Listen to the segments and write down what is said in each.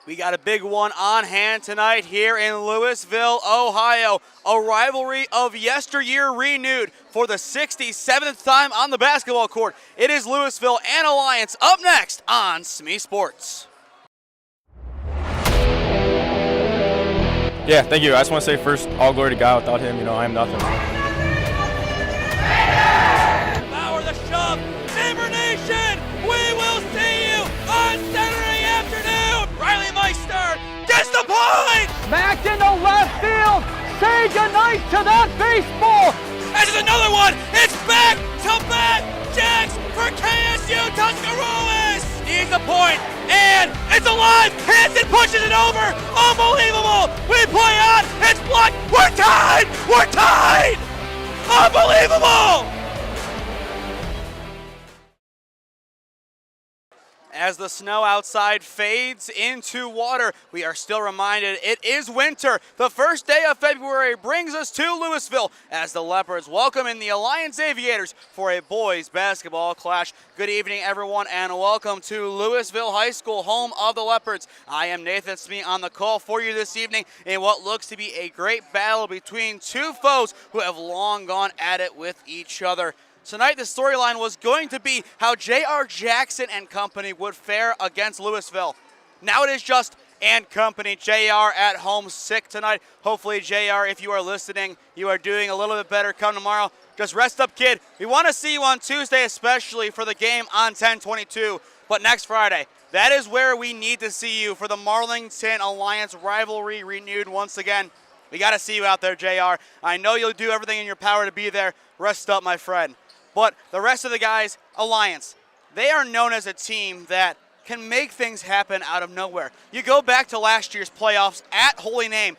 We got a big one on hand tonight here in Louisville, Ohio. A rivalry of yesteryear renewed for the 67th time on the basketball court. It is Louisville and Alliance up next on SmeeSports. Yeah, thank you. I just want to say first, all glory to God. Without him, I am nothing. Power the shove. Neighbor Nation, we will see you on Saturday afternoon. Riley Meister gets the point. Back into left field. Say goodnight to that baseball. This is another one. It's back to back jacks for KSU Tuscarawas. Needs the point, and it's alive. Hanson pushes it over. Unbelievable. We play on. It's blocked. We're tied. We're tied. Unbelievable. As the snow outside fades into water, we are still reminded it is winter. The first day of February brings us to Louisville as the Leopards welcome in the Alliance Aviators for a boys basketball clash. Good evening, everyone, and welcome to Louisville High School, home of the Leopards. I am Nathan Smee on the call for you this evening in what looks to be a great battle between two foes who have long gone at it with each other. Tonight, the storyline was going to be how J.R. Jackson and company would fare against Louisville. Now it is just and company. J.R. at home sick tonight. Hopefully, J.R., if you are listening, you are doing a little bit better come tomorrow. Just rest up, kid. We want to see you on Tuesday, especially for the game on 10/22. But next Friday, that is where we need to see you for the Marlington Alliance rivalry renewed once again. We got to see you out there, J.R. I know you'll do everything in your power to be there. Rest up, my friend. But the rest of the guys, Alliance, they are known as a team that can make things happen out of nowhere. You go back to last year's playoffs at Holy Name.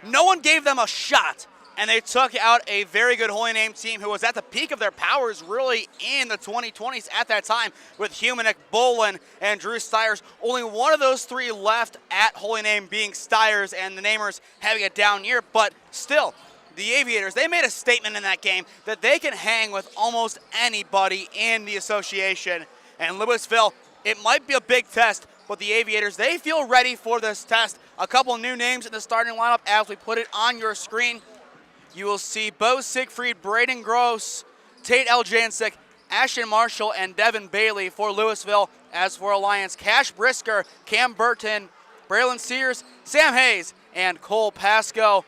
No one gave them a shot, and they took out a very good Holy Name team who was at the peak of their powers really in the 2020s at that time with Humanek, Bolin, and Drew Stiers. Only one of those three left at Holy Name being Stiers and the Namers having a down year, but still, the Aviators, they made a statement in that game that they can hang with almost anybody in the association. And Louisville, it might be a big test, but the Aviators, they feel ready for this test. A couple new names in the starting lineup as we put it on your screen. You will see Bo Siegfried, Braden Gross, Tate Eljancic, Ashton Marshall, and Devin Bailey for Louisville. As for Alliance, Cash Brisker, Cam Burton, Braylon Sears, Sam Hayes, and Cole Pasco.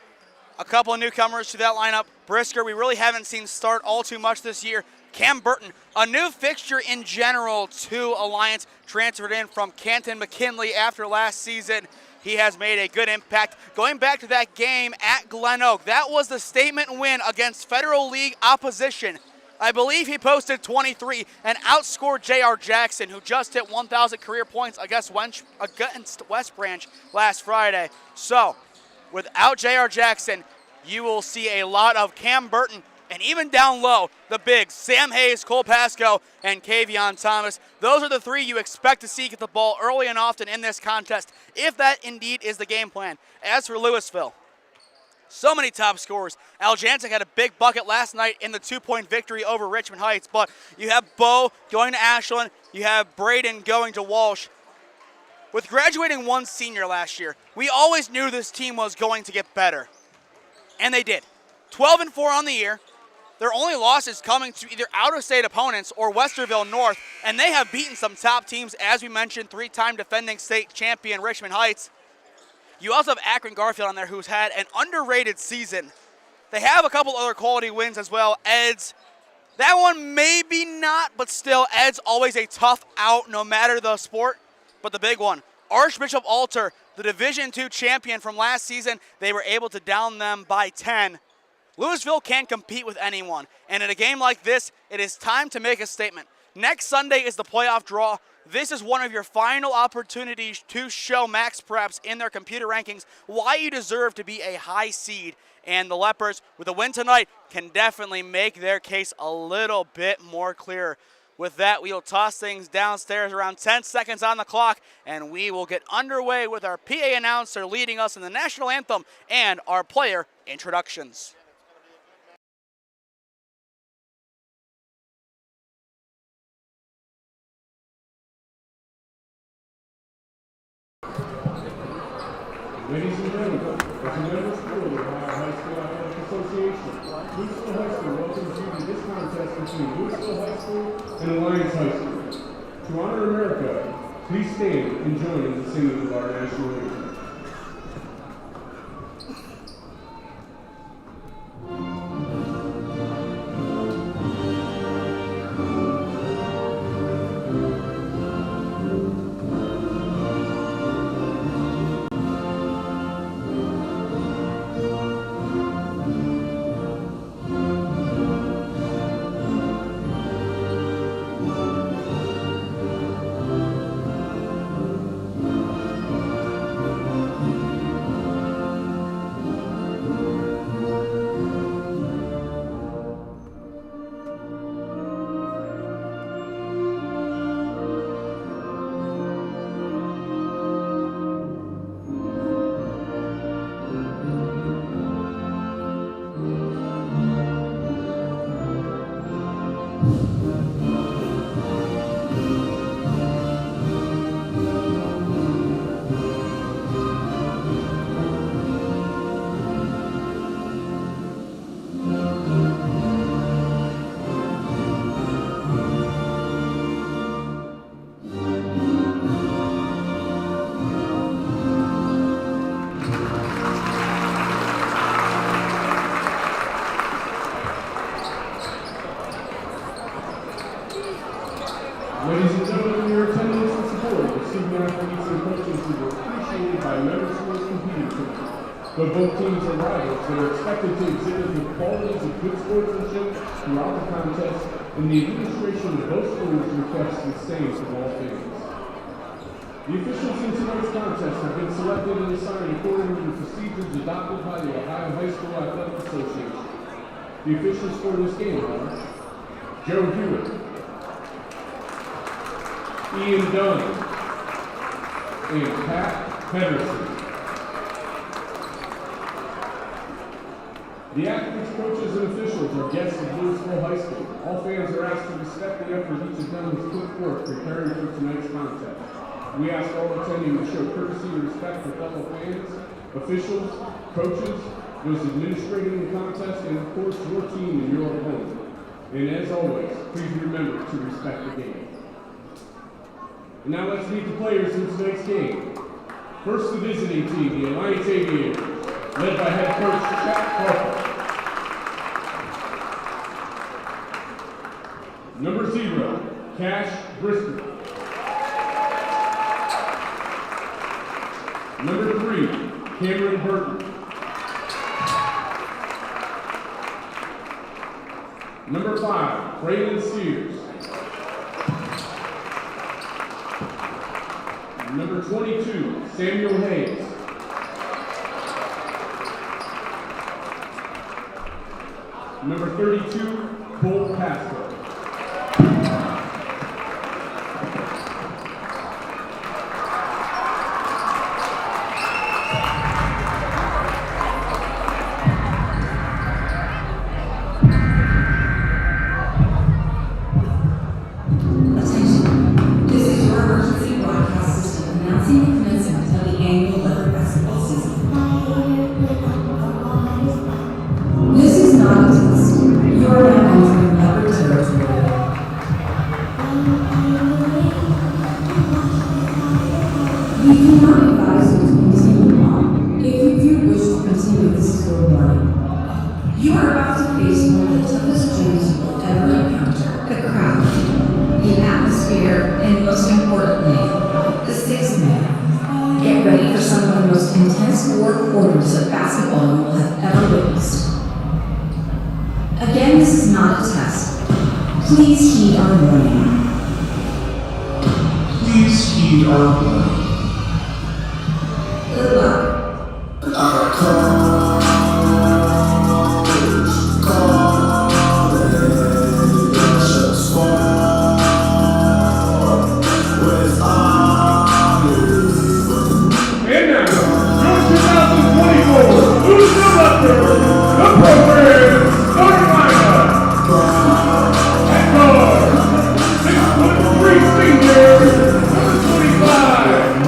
A couple of newcomers to that lineup. Brisker, we really haven't seen start all too much this year. Cam Burton, a new fixture in general to Alliance, transferred in from Canton McKinley after last season. He has made a good impact. Going back to that game at Glen Oak, that was the statement win against Federal League opposition. I believe he posted 23 and outscored J.R. Jackson, who just hit 1,000 career points against West Branch last Friday. So, without J.R. Jackson, you will see a lot of Cam Burton, and even down low, the bigs, Sam Hayes, Cole Pasco, and Kavion Thomas. Those are the three you expect to see get the ball early and often in this contest, if that indeed is the game plan. As for Louisville, so many top scorers. Eljancic had a big bucket last night in the 2-point victory over Richmond Heights, but you have Bo going to Ashland, you have Braden going to Walsh. With graduating one senior last year, we always knew this team was going to get better. And they did. 12-4 on the year. Their only losses coming to either out-of-state opponents or Westerville North, and they have beaten some top teams, as we mentioned, 3-time defending state champion Richmond Heights. You also have Akron Garfield on there, who's had an underrated season. They have a couple other quality wins as well. Ed's, that one maybe not, but still, Ed's always a tough out no matter the sport. But the big one, Archbishop Alter, the Division II champion from last season, they were able to down them by 10. Louisville can't compete with anyone, and in a game like this, it is time to make a statement. Next Sunday is the playoff draw. This is one of your final opportunities to show Max Preps in their computer rankings why you deserve to be a high seed. And the Leopards, with a win tonight, can definitely make their case a little bit more clear. With that, we will toss things downstairs, around 10 seconds on the clock, and we will get underway with our PA announcer leading us in the national anthem and our player introductions. Ladies and gentlemen, as a member of the Louisville High School Athletic Association, Louisville High School welcomes you to this contest between Louisville High School and Alliance High School. To honor America, please stand and join in the singing of our national anthem. Ladies and gentlemen, your attendance and support of student athletes and coaches is appreciated by member schools competing tonight. Though both teams are rivals, they are expected to exhibit the qualities of good sportsmanship throughout the contest, and the administration of both schools requests the same from all fans. The officials in tonight's contest have been selected and assigned according to the procedures adopted by the Ohio High School Athletic Association. The officials for this game are Joe Hewitt, Ian Dunn, and Pat Pedersen. The athletes, coaches, and officials are guests of Louisville High School. All fans are asked to respect the effort each of them has put forth preparing for tonight's contest. We ask all attending to show courtesy and respect for fellow fans, officials, coaches, those administrating the contest, and of course your team and your opponent. And as always, please remember to respect the game. And now let's meet the players in tonight's game. First, the visiting team, the Alliance Aviators, led by head coach Chad Parker. Number 0, Cash Brisker. Number 3, Cameron Burton. Number 5, Braylon Sears. Number 22, Samuel Hayes. Number 32, Cole Castro. Number 25,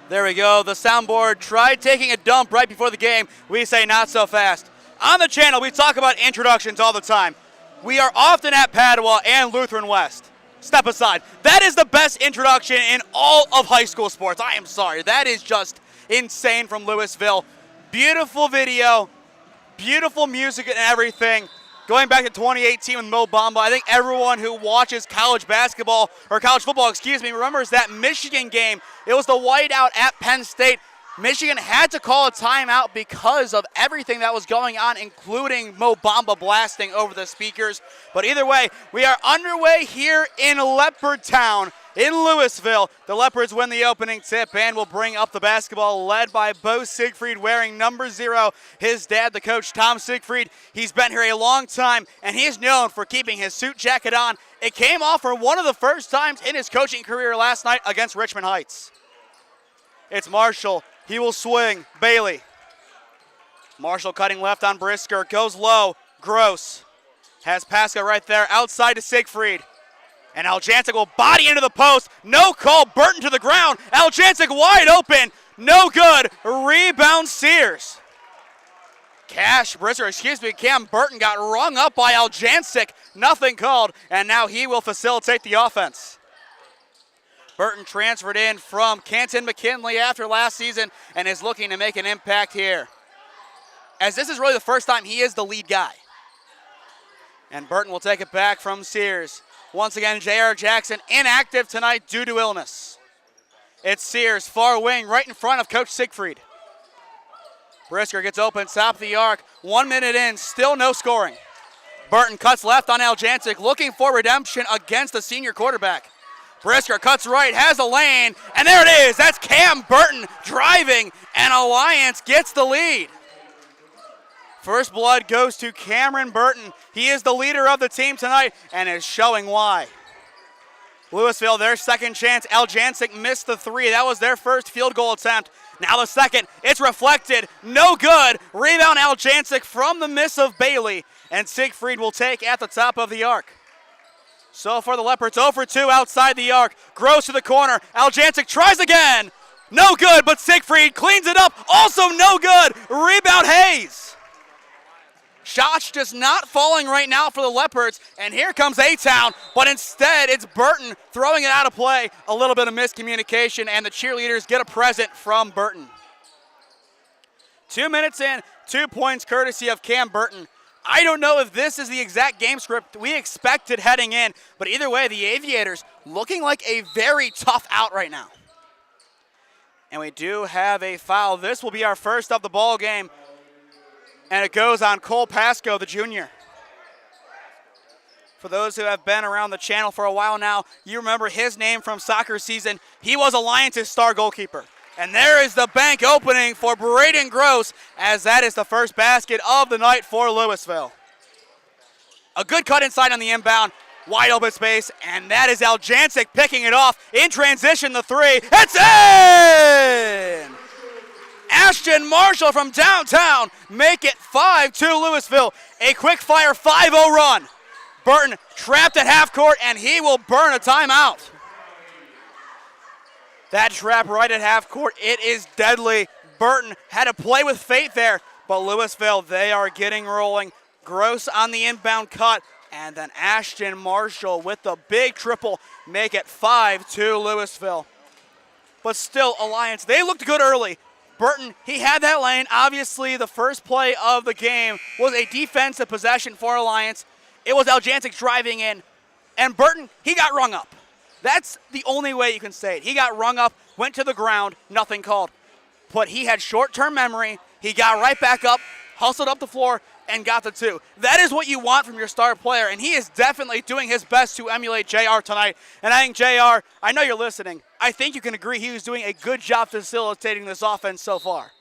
There we go. The soundboard tried taking a dump right before the game. We say not so fast. On the channel, we talk about introductions all the time. We are often at Padua and Lutheran West. Step aside. That is the best introduction in all of high school sports. I am sorry. That is just insane from Louisville. Beautiful video, beautiful music and everything. Going back to 2018 with Mo Bamba, I think everyone who watches college basketball, or college football, remembers that Michigan game. It was the whiteout at Penn State. Michigan had to call a timeout because of everything that was going on, including Mo Bamba blasting over the speakers. But either way, we are underway here in Leopard Town in Louisville. The Leopards win the opening tip and will bring up the basketball, led by Bo Siegfried wearing number 0. His dad, the coach, Tom Siegfried, he's been here a long time, and he is known for keeping his suit jacket on. It came off for one of the first times in his coaching career last night against Richmond Heights. It's Marshall. He will swing. Bailey. Marshall cutting left on Brisker. Goes low. Gross. Has Pasco right there. Outside to Siegfried. And Aljancic will body into the post. No call. Burton to the ground. Aljancic wide open. No good. Rebound Sears. Cam Burton got rung up by Aljancic. Nothing called. And now he will facilitate the offense. Burton transferred in from Canton McKinley after last season and is looking to make an impact here, as this is really the first time he is the lead guy. And Burton will take it back from Sears. Once again, J.R. Jackson inactive tonight due to illness. It's Sears, far wing, right in front of Coach Siegfried. Brisker gets open, top of the arc. 1 minute in, still no scoring. Burton cuts left on Aljancic, looking for redemption against the senior quarterback. Brisker cuts right, has a lane, and there it is. That's Cam Burton driving, and Alliance gets the lead. First blood goes to Cameron Burton. He is the leader of the team tonight and is showing why. Louisville, their second chance. Aljancic missed the 3. That was their first field goal attempt. Now the second, it's reflected. No good. Rebound Aljancic from the miss of Bailey, and Siegfried will take at the top of the arc. So far the Leopards 0 for 2 outside the arc. Gross to the corner. Aljancic tries again. No good, but Siegfried cleans it up. Also no good. Rebound Hayes. Shots just not falling right now for the Leopards. And here comes A-Town, but instead it's Burton throwing it out of play. A little bit of miscommunication, and the cheerleaders get a present from Burton. 2 minutes in, 2 points courtesy of Cam Burton. I don't know if this is the exact game script we expected heading in, but either way, the Aviators looking like a very tough out right now. And we do have a foul. This will be our first of the ball game, and it goes on Cole Pasco, the junior. For those who have been around the channel for a while now, you remember his name from soccer season. He was Alliance's star goalkeeper. And there is the bank opening for Braden Gross, as that is the first basket of the night for Louisville. A good cut inside on the inbound, wide open space, and that is Aljancic picking it off. In transition, the 3, it's in! Ashton Marshall from downtown make it 5-2 Louisville. A quick fire 5-0 run. Burton trapped at half court, and he will burn a timeout. That trap right at half court, it is deadly. Burton had to play with fate there, but Louisville, they are getting rolling. Gross on the inbound cut, and then Ashton Marshall with the big triple make it 5-2 Louisville. But still, Alliance, they looked good early. Burton, he had that lane. Obviously, the first play of the game was a defensive possession for Alliance. It was Aljancic driving in, and Burton, he got rung up. That's the only way you can say it. He got rung up, went to the ground, nothing called. But he had short-term memory. He got right back up, hustled up the floor, and got the 2. That is what you want from your star player, and he is definitely doing his best to emulate JR tonight. And I think JR, I know you're listening. I think you can agree he was doing a good job facilitating this offense so far.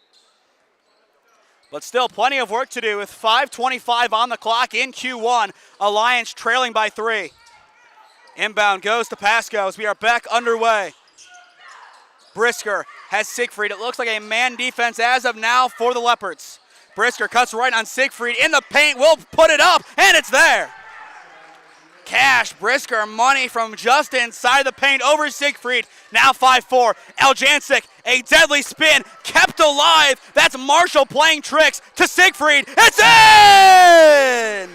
But still plenty of work to do with 5:25 on the clock in Q1. Alliance trailing by 3. Inbound goes to Pasco as we are back underway. Brisker has Siegfried. It looks like a man defense as of now for the Leopards. Brisker cuts right on Siegfried in the paint, will put it up, and it's there. Cash, Brisker, money from just inside the paint over Siegfried. Now 5-4. Aljancic, a deadly spin, kept alive. That's Marshall playing tricks to Siegfried. It's in!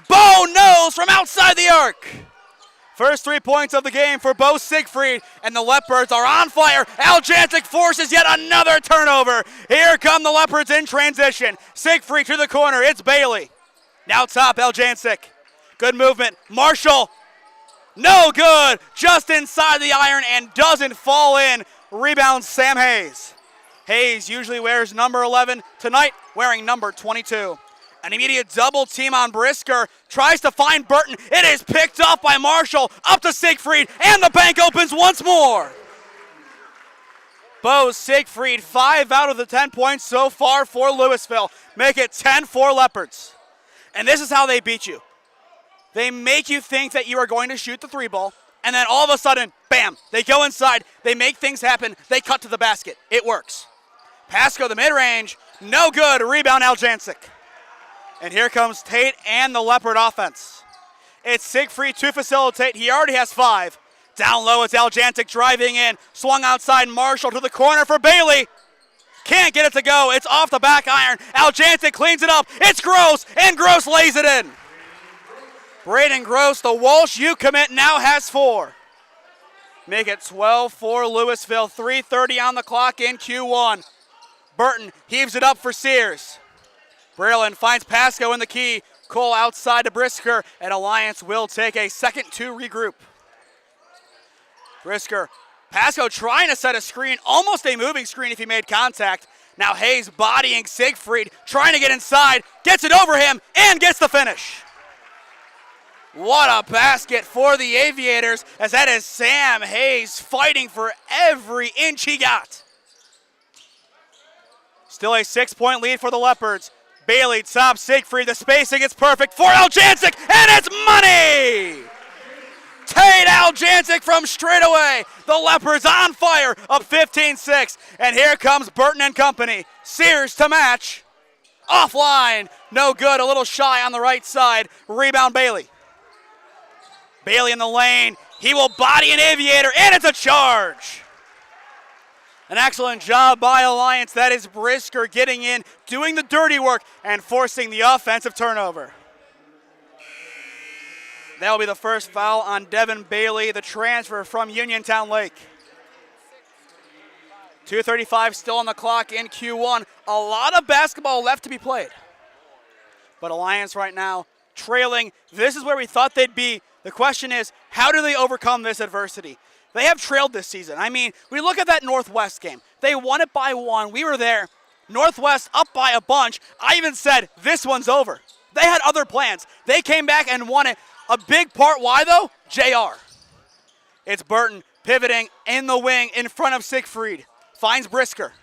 Bo knows from outside the arc. First 3 points of the game for Bo Siegfried, and the Leopards are on fire. Aljancic forces yet another turnover. Here come the Leopards in transition. Siegfried to the corner. It's Bailey. Now top, Aljancic. Good movement. Marshall. No good. Just inside the iron and doesn't fall in. Rebound, Sam Hayes. Hayes usually wears number 11. Tonight, wearing number 22. An immediate double team on Brisker. Tries to find Burton. It is picked up by Marshall. Up to Siegfried. And the bank opens once more. Bo Siegfried, 5 out of the 10 points so far for Louisville. Make it 10-4 Leopards. And this is how they beat you. They make you think that you are going to shoot the 3-ball, and then all of a sudden, bam, they go inside, they make things happen, they cut to the basket. It works. Pasco, the mid-range, no good. Rebound, Aljancic. And here comes Tate and the Leopard offense. It's Siegfried to facilitate. He already has 5. Down low, it's Aljancic driving in. Swung outside, Marshall to the corner for Bailey. Can't get it to go. It's off the back iron. Aljancic cleans it up. It's Gross, and Gross lays it in. Braden Gross, the Walsh U commit, now has 4. Make it 12-4 Louisville. 3:30 on the clock in Q1. Burton heaves it up for Sears. Braylon finds Pasco in the key. Cole outside to Brisker, and Alliance will take a second to regroup. Brisker. Pasco trying to set a screen, almost a moving screen if he made contact. Now Hayes bodying Siegfried, trying to get inside, gets it over him, and gets the finish. What a basket for the Aviators, as that is Sam Hayes fighting for every inch he got. Still a 6-point lead for the Leopards. Bailey tops Siegfried, the spacing is perfect for Aljancic, and it's money! Tate Aljancic from straight away. The Leopards on fire, up 15-6. And here comes Burton and company. Sears to match. Offline, no good, a little shy on the right side. Rebound, Bailey. Bailey in the lane. He will body an Aviator, and it's a charge. An excellent job by Alliance. That is Brisker getting in, doing the dirty work, and forcing the offensive turnover. That will be the first foul on Devin Bailey, the transfer from Uniontown Lake. 2:35 still on the clock in Q1. A lot of basketball left to be played. But Alliance right now trailing. This is where we thought they'd be. The question is, how do they overcome this adversity? They have trailed this season. I mean, we look at that Northwest game. They won it by 1. We were there. Northwest up by a bunch. I even said, this one's over. They had other plans. They came back and won it. A big part, why though? JR. It's Burton pivoting in the wing in front of Siegfried. Finds Brisker.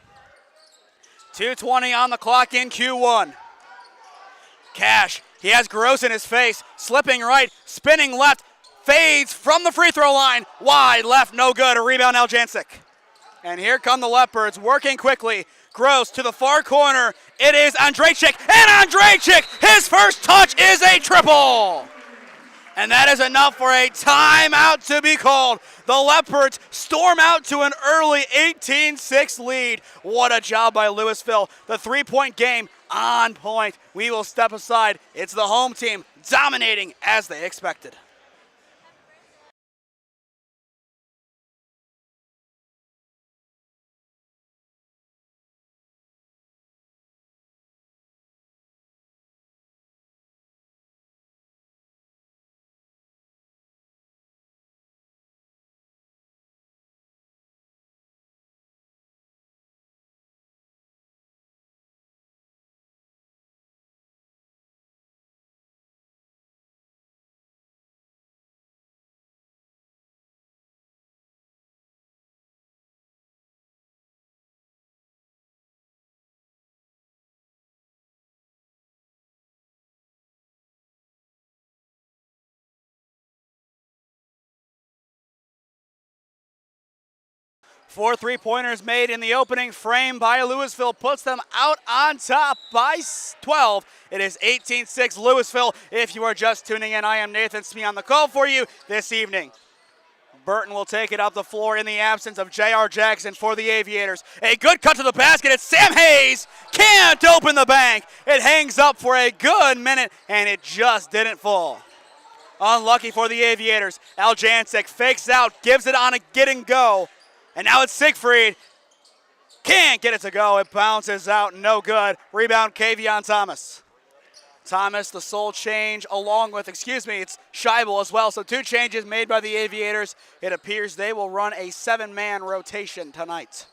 2:20 on the clock in Q1. Cash, he has Gross in his face. Slipping right, spinning left. Fades from the free throw line. Wide left, no good. A rebound, Aljancic. And here come the Leopards working quickly. Gross to the far corner. It is Andrejczyk. And Andrejczyk, his first touch is a triple. And that is enough for a timeout to be called. The Leopards storm out to an early 18-6 lead. What a job by Louisville. The 3-point game on point. We will step aside. It's the home team dominating as they expected. 4 3-pointers made in the opening frame by Louisville puts them out on top by 12. It is 18-6 Louisville. If you are just tuning in, I am Nathan Smee on the call for you this evening. Burton will take it up the floor in the absence of J.R. Jackson for the Aviators. A good cut to the basket. It's Sam Hayes. Can't open the bank. It hangs up for a good minute, and it just didn't fall. Unlucky for the Aviators. Aljancic fakes out, gives it on a get and go. And now it's Siegfried. Can't get it to go. It bounces out. No good. Rebound, Kavion Thomas. Thomas, the sole change, along with, it's Scheibel as well. So 2 changes made by the Aviators. It appears they will run a 7-man rotation tonight.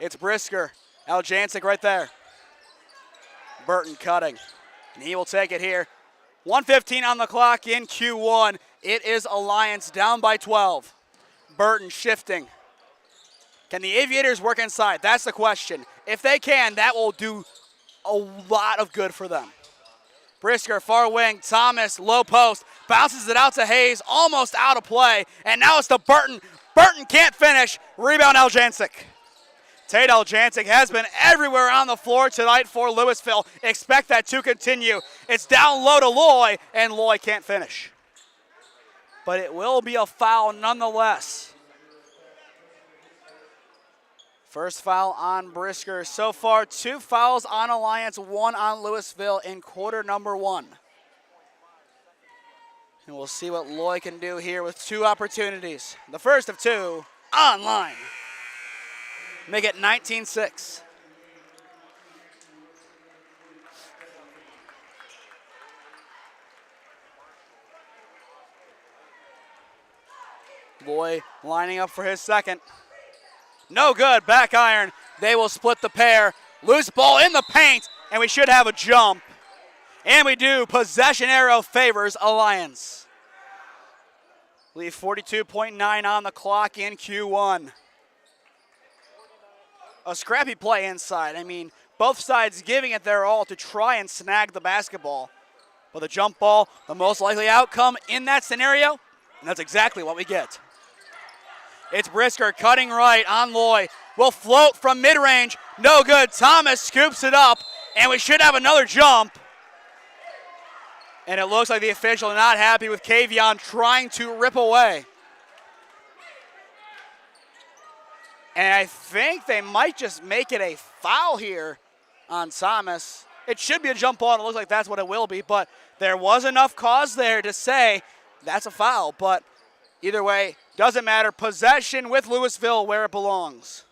It's Brisker. Aljancic right there. Burton cutting. And he will take it here. 1:15 on the clock in Q1. It is Alliance down by 12. Burton shifting. Can the Aviators work inside? That's the question. If they can, that will do a lot of good for them. Brisker, far wing, Thomas, low post, bounces it out to Hayes, almost out of play, and now it's to Burton. Burton can't finish. Rebound, Aljancic. Tate Aljancic has been everywhere on the floor tonight for Louisville. Expect that to continue. It's down low to Loy, and Loy can't finish. But it will be a foul nonetheless. First foul on Brisker. So far, 2 fouls on Alliance, 1 on Louisville in quarter number 1. And we'll see what Loy can do here with 2 opportunities. The first of 2, online. Make it 19-6. Loy lining up for his second. No good, back iron. They will split the pair. Loose ball in the paint, and we should have a jump. And we do. Possession arrow favors Alliance. Leave 42.9 on the clock in Q1. A scrappy play inside. I mean, both sides giving it their all to try and snag the basketball. But the jump ball, the most likely outcome in that scenario, and that's exactly what we get. It's Brisker cutting right on Loy. Will float from mid-range. No good. Thomas scoops it up, and we should have another jump. And it looks like the official not happy with Kavion trying to rip away. And I think they might just make it a foul here on Thomas. It should be a jump ball, and it looks like that's what it will be. But there was enough cause there to say that's a foul. But either way, doesn't matter. Possession with Louisville where it belongs.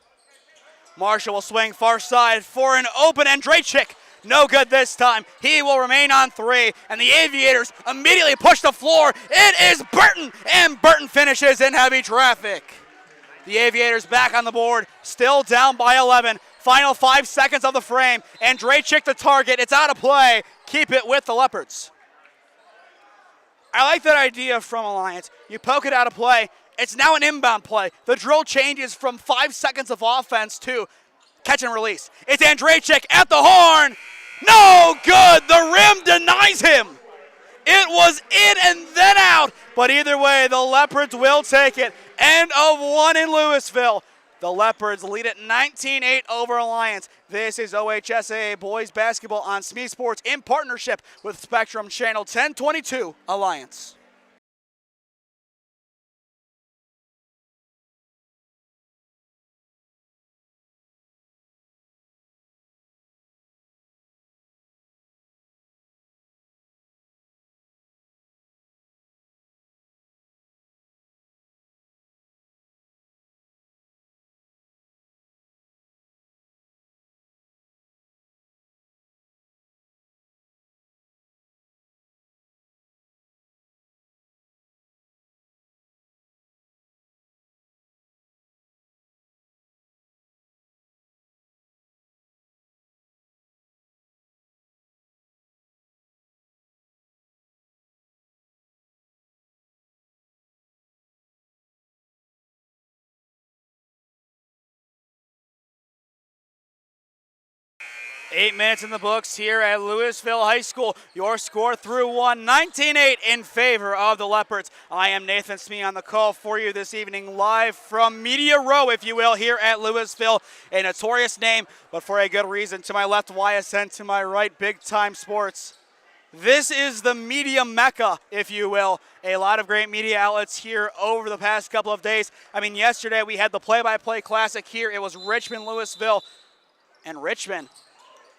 Marshall will swing far side for an open Andrejczyk. No good this time. He will remain on 3, and the Aviators immediately push the floor. It is Burton, and Burton finishes in heavy traffic. The Aviators back on the board, still down by 11. Final 5 seconds of the frame. Andrejczyk the target. It's out of play. Keep it with the Leopards. I like that idea from Alliance. You poke it out of play. It's now an inbound play. The drill changes from 5 seconds of offense to catch and release. It's Andrejczyk at the horn. No good. The rim denies him. It was in and then out. But either way, the Leopards will take it. End of 1 in Louisville. The Leopards lead it 19-8 over Alliance. This is OHSAA Boys Basketball on SmeeSports in partnership with Spectrum Channel 1022 Alliance. 8 minutes in the books here at Louisville High School. Your score through one, 19-8 in favor of the Leopards. I am Nathan Smee on the call for you this evening, live from Media Row, if you will, here at Louisville. A notorious name, but for a good reason. To my left, YSN. To my right, Big Time Sports. This is the media mecca, if you will. A lot of great media outlets here over the past couple of days. I mean, yesterday we had the play-by-play classic here. It was Richmond-Louisville, and Richmond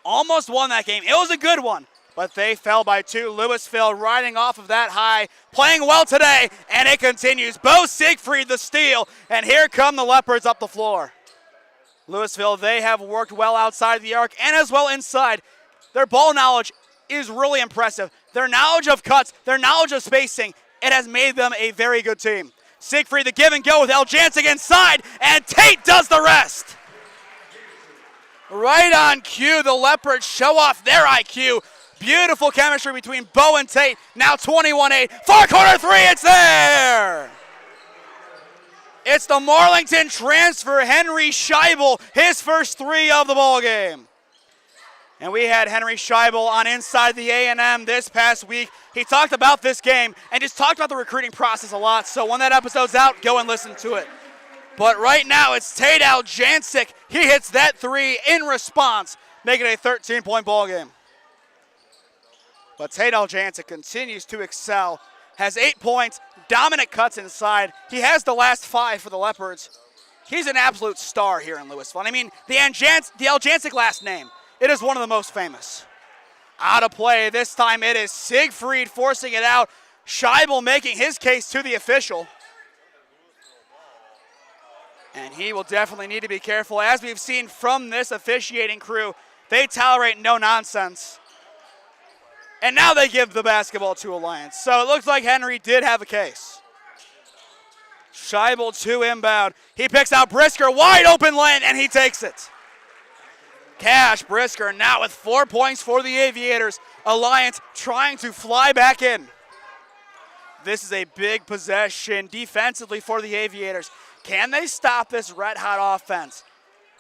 almost won that game. It was a good one, but they fell by 2. Louisville riding off of that high, playing well today, and it continues. Bo Siegfried the steal, and here come the Leopards up the floor. Louisville, they have worked well outside the arc and as well inside. Their ball knowledge is really impressive. Their knowledge of cuts, their knowledge of spacing, it has made them a very good team. Siegfried the give and go with Eljancic inside, and Tate does the rest. Right on cue, the Leopards show off their IQ. Beautiful chemistry between Bo and Tate. Now 21-8. Far corner three, it's there! It's the Marlington transfer, Henry Scheibel, his first 3 of the ball game. And we had Henry Scheibel on Inside the A&M this past week. He talked about this game and just talked about the recruiting process a lot. So when that episode's out, go and listen to it. But right now, it's Tate Eljancic. He hits that 3 in response, making it a 13-point ball game. But Tate Eljancic continues to excel, has 8 points, dominant cuts inside. He has the last 5 for the Leopards. He's an absolute star here in Louisville. I mean, the Eljancic last name, it is one of the most famous. Out of play, this time it is Siegfried forcing it out. Scheibel making his case to the official. And he will definitely need to be careful. As we've seen from this officiating crew, they tolerate no nonsense. And now they give the basketball to Alliance. So it looks like Henry did have a case. Scheibel to inbound. He picks out Brisker, wide open lane, and he takes it. Cash Brisker now with 4 points for the Aviators. Alliance trying to fly back in. This is a big possession defensively for the Aviators. Can they stop this red-hot offense?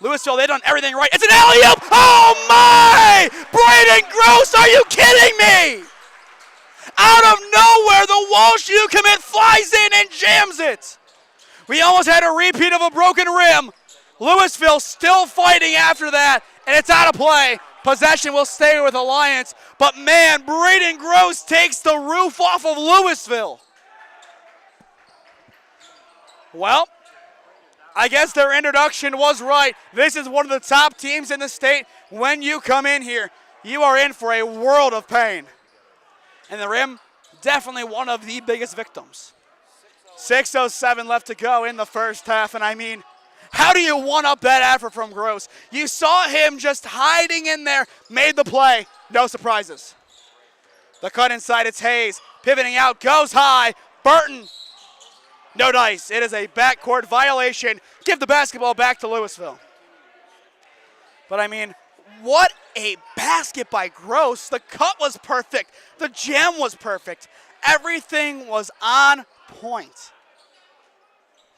Louisville, they've done everything right. It's an alley-oop! Oh, my! Braden Gross, are you kidding me? Out of nowhere, the Walsh U commit flies in and jams it. We almost had a repeat of a broken rim. Louisville still fighting after that, and it's out of play. Possession will stay with Alliance, but man, Braden Gross takes the roof off of Louisville. Well, I guess their introduction was right. This is one of the top teams in the state. When you come in here, you are in for a world of pain. And the rim, definitely one of the biggest victims. 6:07 left to go in the first half, and I mean, how do you one-up that effort from Gross? You saw him just hiding in there, made the play, no surprises. The cut inside, it's Hayes, pivoting out, goes high, Burton. No dice. It is a backcourt violation. Give the basketball back to Louisville. But I mean, what a basket by Gross. The cut was perfect. The jam was perfect. Everything was on point.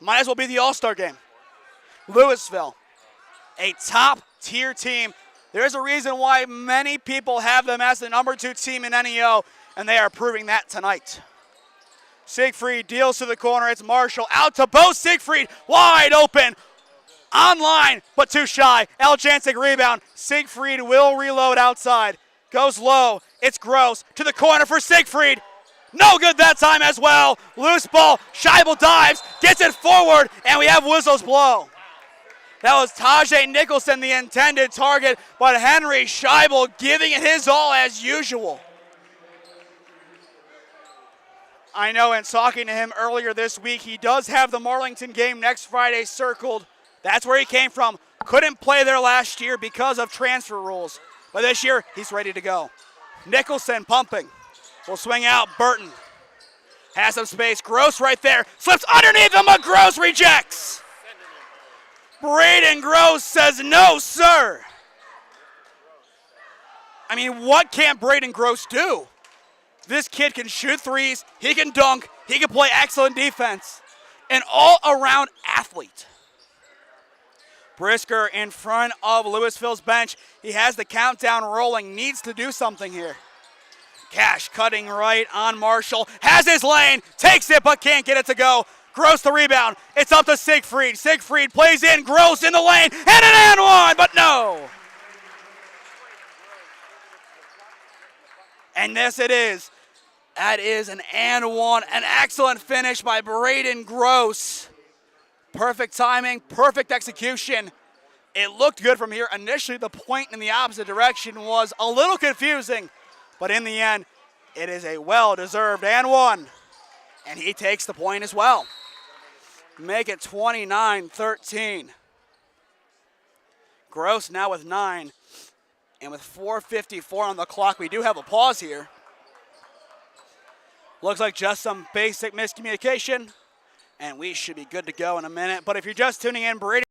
Might as well be the All-Star game. Louisville, a top-tier team. There's a reason why many people have them as the number 2 team in NEO, and they are proving that tonight. Siegfried deals to the corner. It's Marshall out to Bo Siegfried. Wide open. Online, but too shy. Eljancic rebound. Siegfried will reload outside. Goes low. It's Gross to the corner for Siegfried. No good that time as well. Loose ball. Scheibel dives. Gets it forward, and we have whistles blow. That was Tajay Nicholson, the intended target, but Henry Scheibel giving it his all as usual. I know in talking to him earlier this week, he does have the Marlington game next Friday circled. That's where he came from. Couldn't play there last year because of transfer rules. But this year, he's ready to go. Nicholson pumping. Will swing out. Burton has some space. Gross right there. Slips underneath him, but Gross rejects. Braden Gross says, no, sir. I mean, what can Braden Gross do? This kid can shoot threes, he can dunk, he can play excellent defense. An all-around athlete. Brisker in front of Louisville's bench. He has the countdown rolling, needs to do something here. Cash cutting right on Marshall, has his lane, takes it but can't get it to go. Gross the rebound, it's up to Siegfried. Siegfried plays in, Gross in the lane, and an and one, but no. And yes, it is. That is an and one, an excellent finish by Braden Gross. Perfect timing, perfect execution. It looked good from here. Initially, the point in the opposite direction was a little confusing, but in the end, it is a well-deserved and one. And he takes the point as well. Make it 29-13. Gross now with 9. And with 4:54 on the clock, we do have a pause here. Looks like just some basic miscommunication. And we should be good to go in a minute. But if you're just tuning in, Brady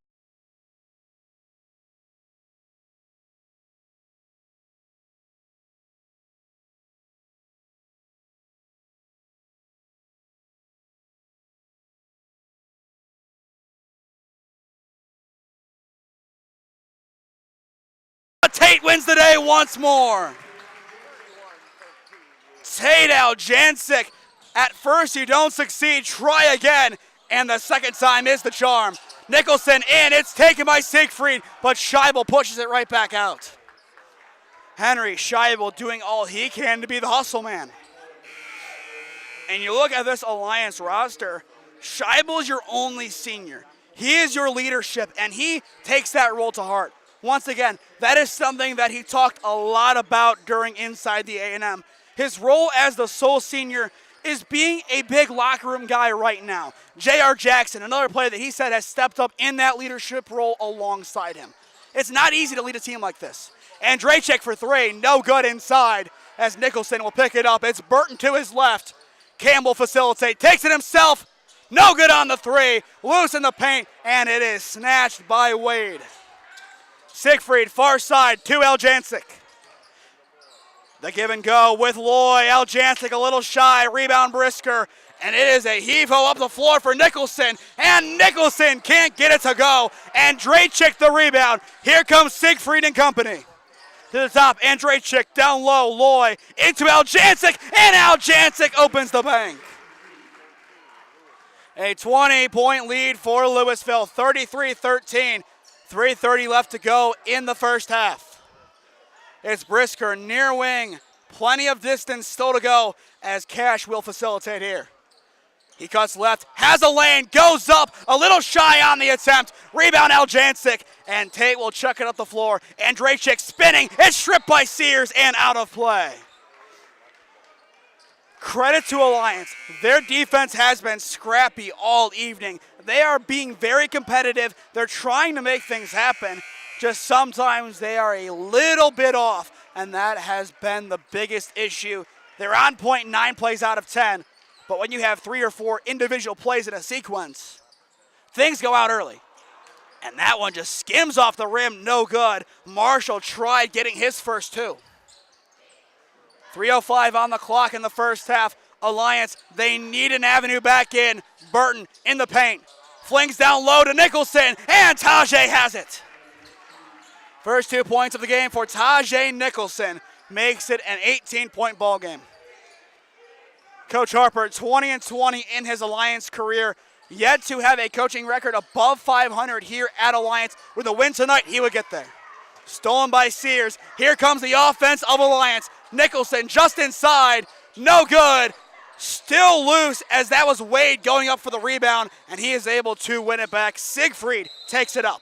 Tate wins the day once more. Tate Aljancic. At first you don't succeed, try again, and the second time is the charm. Nicholson in, it's taken by Siegfried, but Scheibel pushes it right back out. Henry Scheibel doing all he can to be the hustle man. And you look at this Alliance roster, Scheibel is your only senior. He is your leadership, and he takes that role to heart. Once again, that is something that he talked a lot about during Inside the A&M. His role as the sole senior is being a big locker room guy right now. J.R. Jackson, another player that he said has stepped up in that leadership role alongside him. It's not easy to lead a team like this. Andrzejczyk for 3, no good inside as Nicholson will pick it up. It's Burton to his left. Campbell facilitate, takes it himself. No good on the 3, loose in the paint, and it is snatched by Wade. Siegfried, far side to Aljancic. The give and go with Loy. Aljancic a little shy, rebound Brisker, and it is a heave-ho up the floor for Nicholson, and Nicholson can't get it to go. Andrzejczyk the rebound. Here comes Siegfried and company. To the top, Andrzejczyk down low, Loy into Aljancic, and Aljancic opens the bank. A 20-point lead for Louisville, 33-13. 3:30 left to go in the first half. It's Brisker near wing. Plenty of distance still to go as Cash will facilitate here. He cuts left, has a lane, goes up, a little shy on the attempt. Rebound Aljancic, and Tate will chuck it up the floor. Andrzejczyk spinning, it's stripped by Sears and out of play. Credit to Alliance. Their defense has been scrappy all evening. They are being very competitive. They're trying to make things happen. Just sometimes they are a little bit off, and that has been the biggest issue. They're on point 9 plays out of 10, but when you have 3 or 4 individual plays in a sequence, things go out early. And that one just skims off the rim, no good. Marshall tried getting his first 2. 3:05 on the clock in the first half. Alliance, they need an avenue back in. Burton in the paint. Flings down low to Nicholson, and Tajay has it. First 2 points of the game for Tajay Nicholson makes it an 18-point ball game. Coach Harper, 20-20 in his Alliance career, yet to have a coaching record above 500 here at Alliance. With a win tonight, he would get there. Stolen by Sears. Here comes the offense of Alliance. Nicholson just inside, no good. Still loose as that was Wade going up for the rebound, and he is able to win it back. Siegfried takes it up.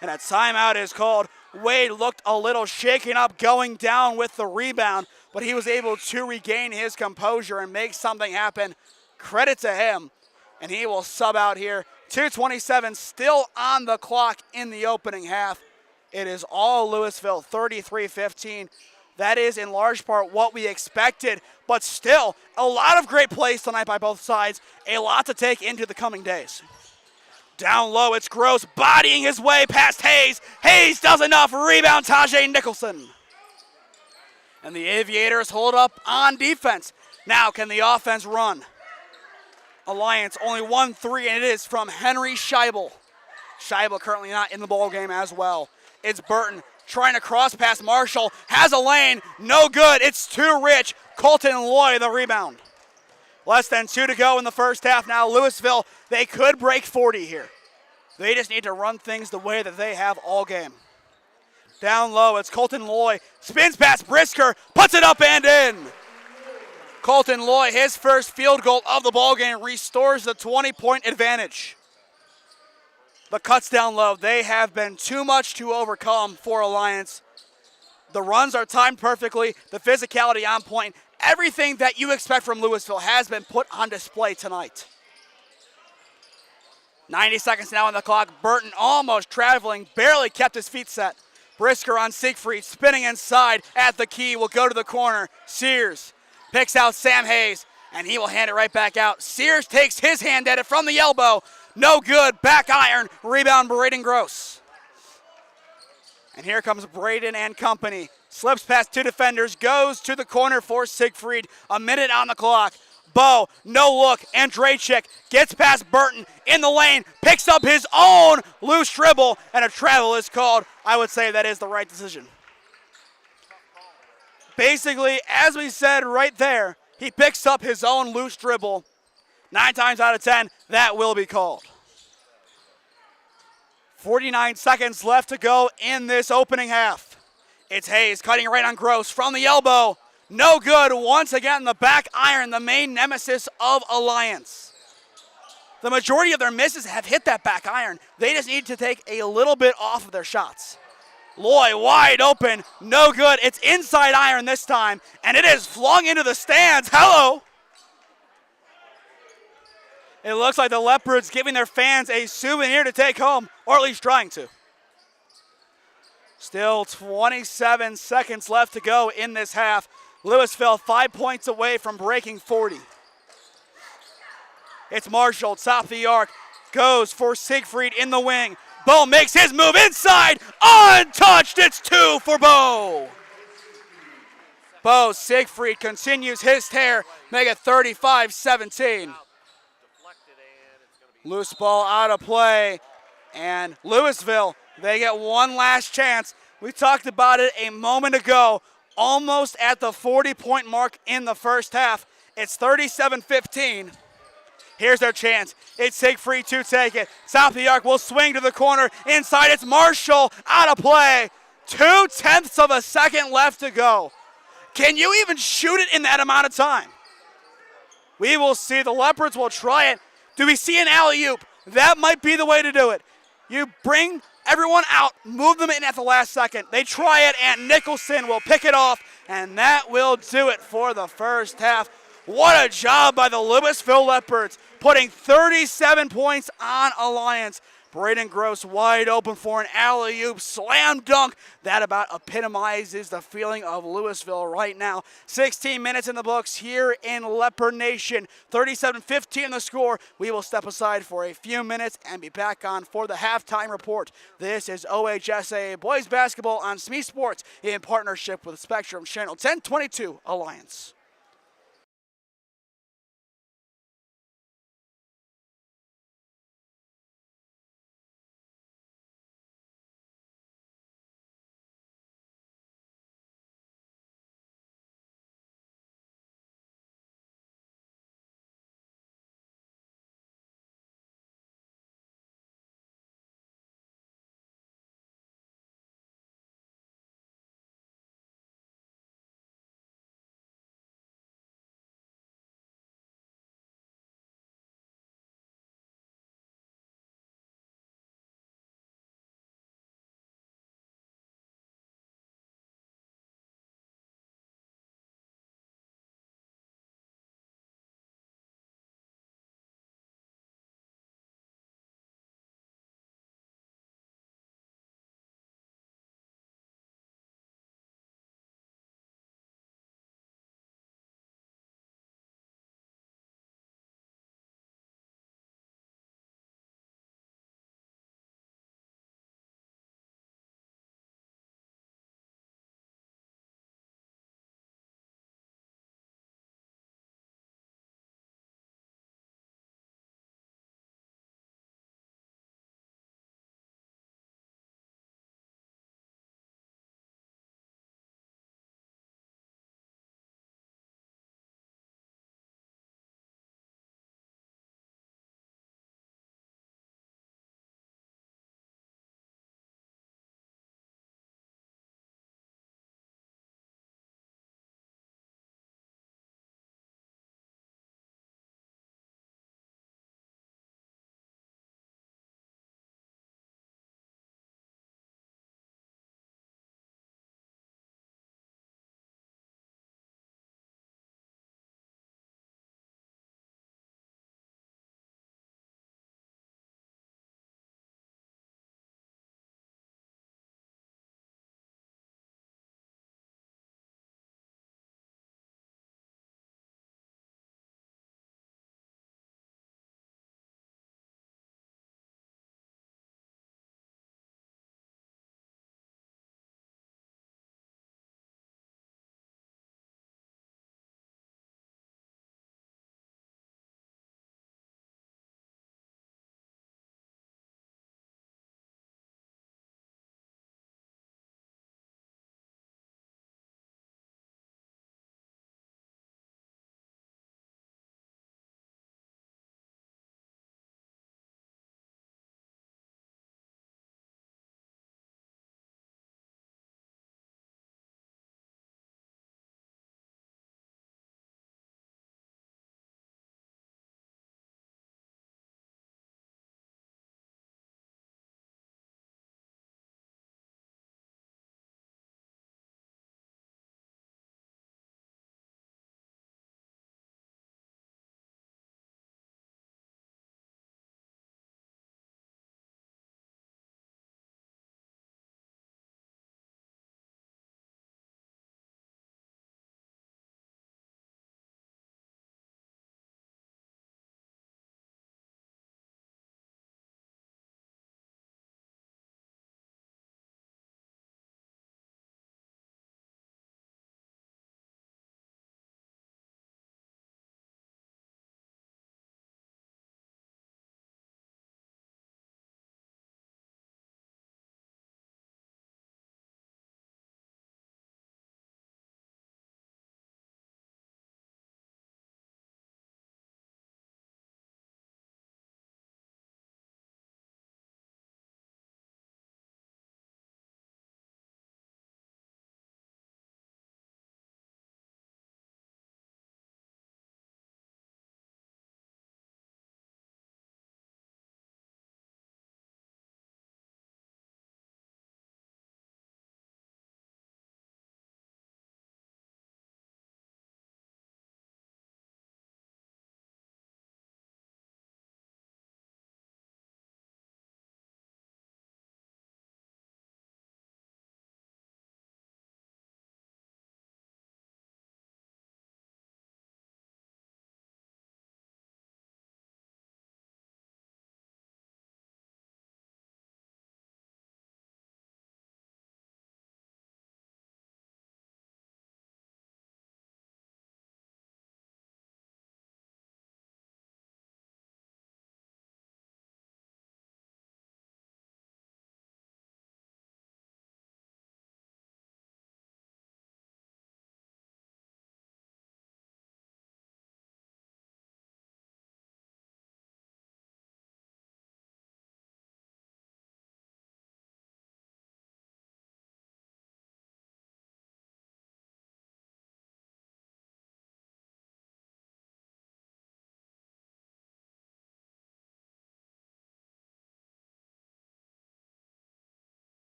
And a timeout is called. Wade looked a little shaken up going down with the rebound, but he was able to regain his composure and make something happen. Credit to him, and he will sub out here. 2:27 still on the clock in the opening half. It is all Louisville, 33-15. That is in large part what we expected, but still a lot of great plays tonight by both sides, a lot to take into the coming days. Down low, it's Gross bodying his way past Hayes. Hayes does enough, rebound Tajay Nicholson. And the Aviators hold up on defense. Now can the offense run? Alliance only 1 3, and it is from Henry Scheibel. Scheibel currently not in the ball game as well. It's Burton trying to cross past Marshall. Has a lane. No good. It's too rich. Colton Loy the rebound. Less than 2 to go in the first half now. Louisville, they could break 40 here. They just need to run things the way that they have all game. Down low, it's Colton Loy. Spins past Brisker, puts it up and in. Colton Loy, his first field goal of the ball game, restores the 20-point advantage. The cuts down low, they have been too much to overcome for Alliance. The runs are timed perfectly, the physicality on point. Everything that you expect from Louisville has been put on display tonight. 90 seconds now on the clock. Burton almost traveling, barely kept his feet set. Brisker on Siegfried, spinning inside at the key, will go to the corner. Sears picks out Sam Hayes, and he will hand it right back out. Sears takes his hand at it from the elbow. No good, back iron, rebound Braden Gross. And here comes Braden and company. Slips past 2 defenders, goes to the corner for Siegfried. A minute on the clock. Bo, no look, Andrachik gets past Burton in the lane, picks up his own loose dribble, and a travel is called. I would say that is the right decision. Basically, as we said right there, he picks up his own loose dribble. 9 times out of 10, that will be called. 49 seconds left to go in this opening half. It's Hayes cutting right on Gross from the elbow. No good. Once again, the back iron, the main nemesis of Alliance. The majority of their misses have hit that back iron. They just need to take a little bit off of their shots. Loy wide open. No good. It's inside iron this time, and it is flung into the stands. Hello. It looks like the Leopards giving their fans a souvenir to take home, or at least trying to. Still 27 seconds left to go in this half. Louisville 5 points away from breaking 40. It's Marshall, top of the arc, goes for Siegfried in the wing. Bo makes his move inside, untouched, it's 2 for Bo. Bo Siegfried continues his tear, make it 35-17. Loose ball out of play, and Louisville, they get one last chance. We talked about it a moment ago. Almost at the 40-point mark in the first half. It's 37-15. Here's their chance. It's Siegfried to take it. Top of the arc will swing to the corner. Inside, it's Marshall out of play. 0.2 of a second left to go. Can you even shoot it in that amount of time? We will see. The Leopards will try it. Do we see an alley-oop? That might be the way to do it. You bring everyone out, move them in at the last second. They try it, and Nicholson will pick it off, and that will do it for the first half. What a job by the Louisville Leopards, putting 37 points on Alliance. Braden Gross wide open for an alley-oop slam dunk. That about epitomizes the feeling of Louisville right now. 16 minutes in the books here in Leopard Nation. 37-15 the score. We will step aside for a few minutes and be back on for the halftime report. This is OHSA Boys Basketball on SmeeSports in partnership with Spectrum Channel 1022 Alliance.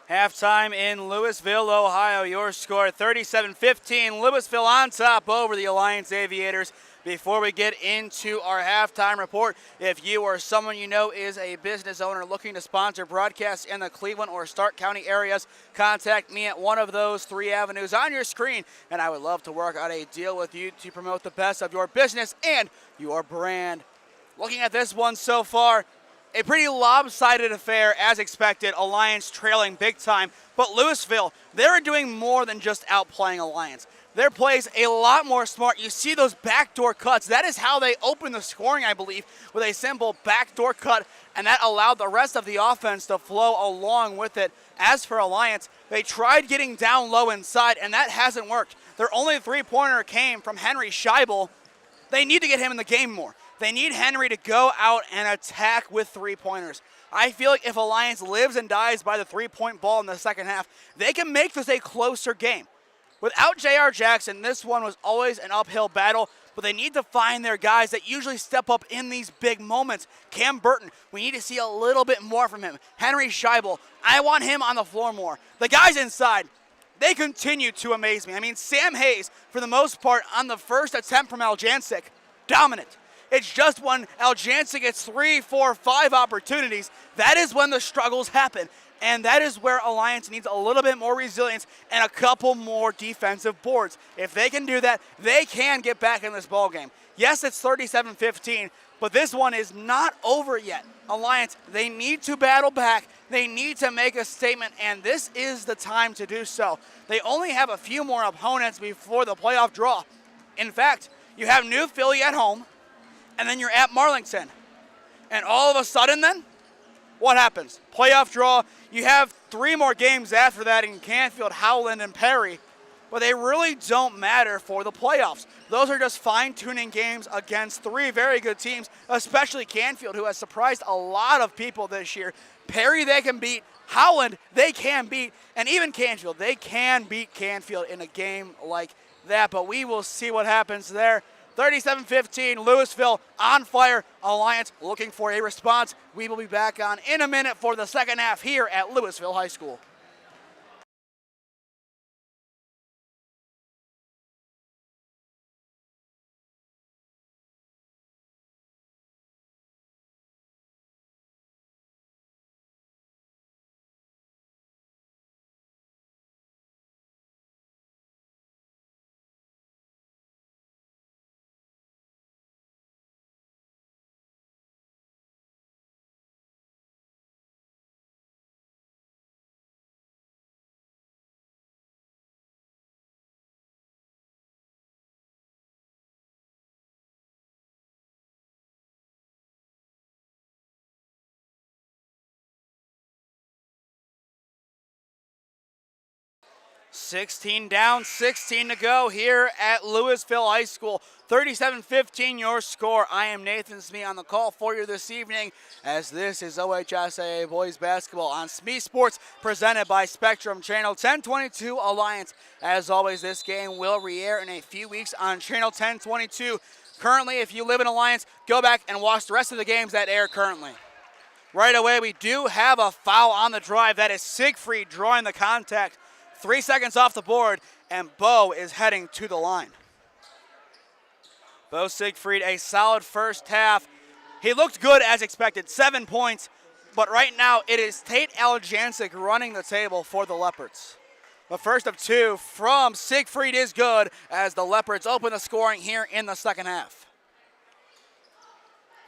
Halftime in Louisville, Ohio. Your score 37-15. Louisville on top over the Alliance Aviators. Before we get into our halftime report, if you or someone you know is a business owner looking to sponsor broadcasts in the Cleveland or Stark County areas, contact me at one of those 3 avenues on your screen, and I would love to work out a deal with you to promote the best of your business and your brand. Looking at this one so far, a pretty lopsided affair as expected. Alliance trailing big time, but Louisville, they're doing more than just outplaying Alliance. Their play's a lot more smart. You see those backdoor cuts. That is how they open the scoring, I believe, with a simple backdoor cut, and that allowed the rest of the offense to flow along with it. As for Alliance, they tried getting down low inside, and that hasn't worked. Their only three-pointer came from Henry Scheibel. They need to get him in the game more. They need Henry to go out and attack with three-pointers. I feel like if Alliance lives and dies by the three-point ball in the second half, they can make this a closer game. Without J.R. Jackson, this one was always an uphill battle, but they need to find their guys that usually step up in these big moments. Cam Burton, we need to see a little bit more from him. Henry Scheibel, I want him on the floor more. The guys inside, they continue to amaze me. I mean, Sam Hayes, for the most part, on the first attempt from Aljancic, dominant. It's just when Aljancic gets 3, 4, 5 opportunities, that is when the struggles happen. And that is where Alliance needs a little bit more resilience and a couple more defensive boards. If they can do that, they can get back in this ballgame. Yes, it's 37-15, but this one is not over yet. Alliance, they need to battle back. They need to make a statement, and this is the time to do so. They only have a few more opponents before the playoff draw. In fact, you have New Philly at home, and then you're at Marlington. And all of a sudden then, what happens? Playoff draw. You have 3 more games after that in Canfield, Howland, and Perry, but they really don't matter for the playoffs. Those are just fine-tuning games against 3 very good teams, especially Canfield, who has surprised a lot of people this year. Perry they can beat, Howland they can beat, and even Canfield, they can beat Canfield in a game like that, but we will see what happens there. 37-15, Louisville on fire. Alliance looking for a response. We will be back on in a minute for the second half here at Louisville High School. $16 down, 16 to go here at Louisville High School. 37-15 your score. I am Nathan Smee on the call for you this evening as this is OHSAA Boys Basketball on SmeeSports presented by Spectrum Channel 1022 Alliance. As always, this game will re-air in a few weeks on Channel 1022. Currently, if you live in Alliance, go back and watch the rest of the games that air currently. Right away, we do have a foul on the drive. That is Siegfried drawing the contact. 3 seconds off the board, and Bo is heading to the line. Bo Siegfried, a solid first half. He looked good as expected, 7 points, but right now it is Tate Aljancic running the table for the Leopards. The first of 2 from Siegfried is good as the Leopards open the scoring here in the second half.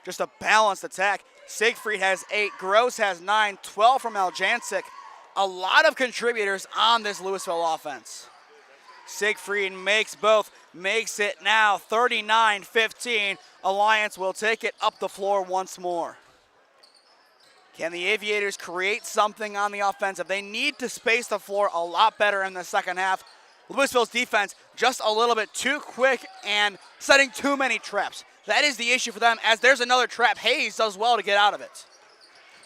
Just a balanced attack. Siegfried has 8, Gross has 9, 12 from Aljancic. A lot of contributors on this Louisville offense. Siegfried makes both, makes it now 39-15. Alliance will take it up the floor once more. Can the Aviators create something on the offensive? They need to space the floor a lot better in the second half. Louisville's defense just a little bit too quick and setting too many traps. That is the issue for them as there's another trap. Hayes does well to get out of it.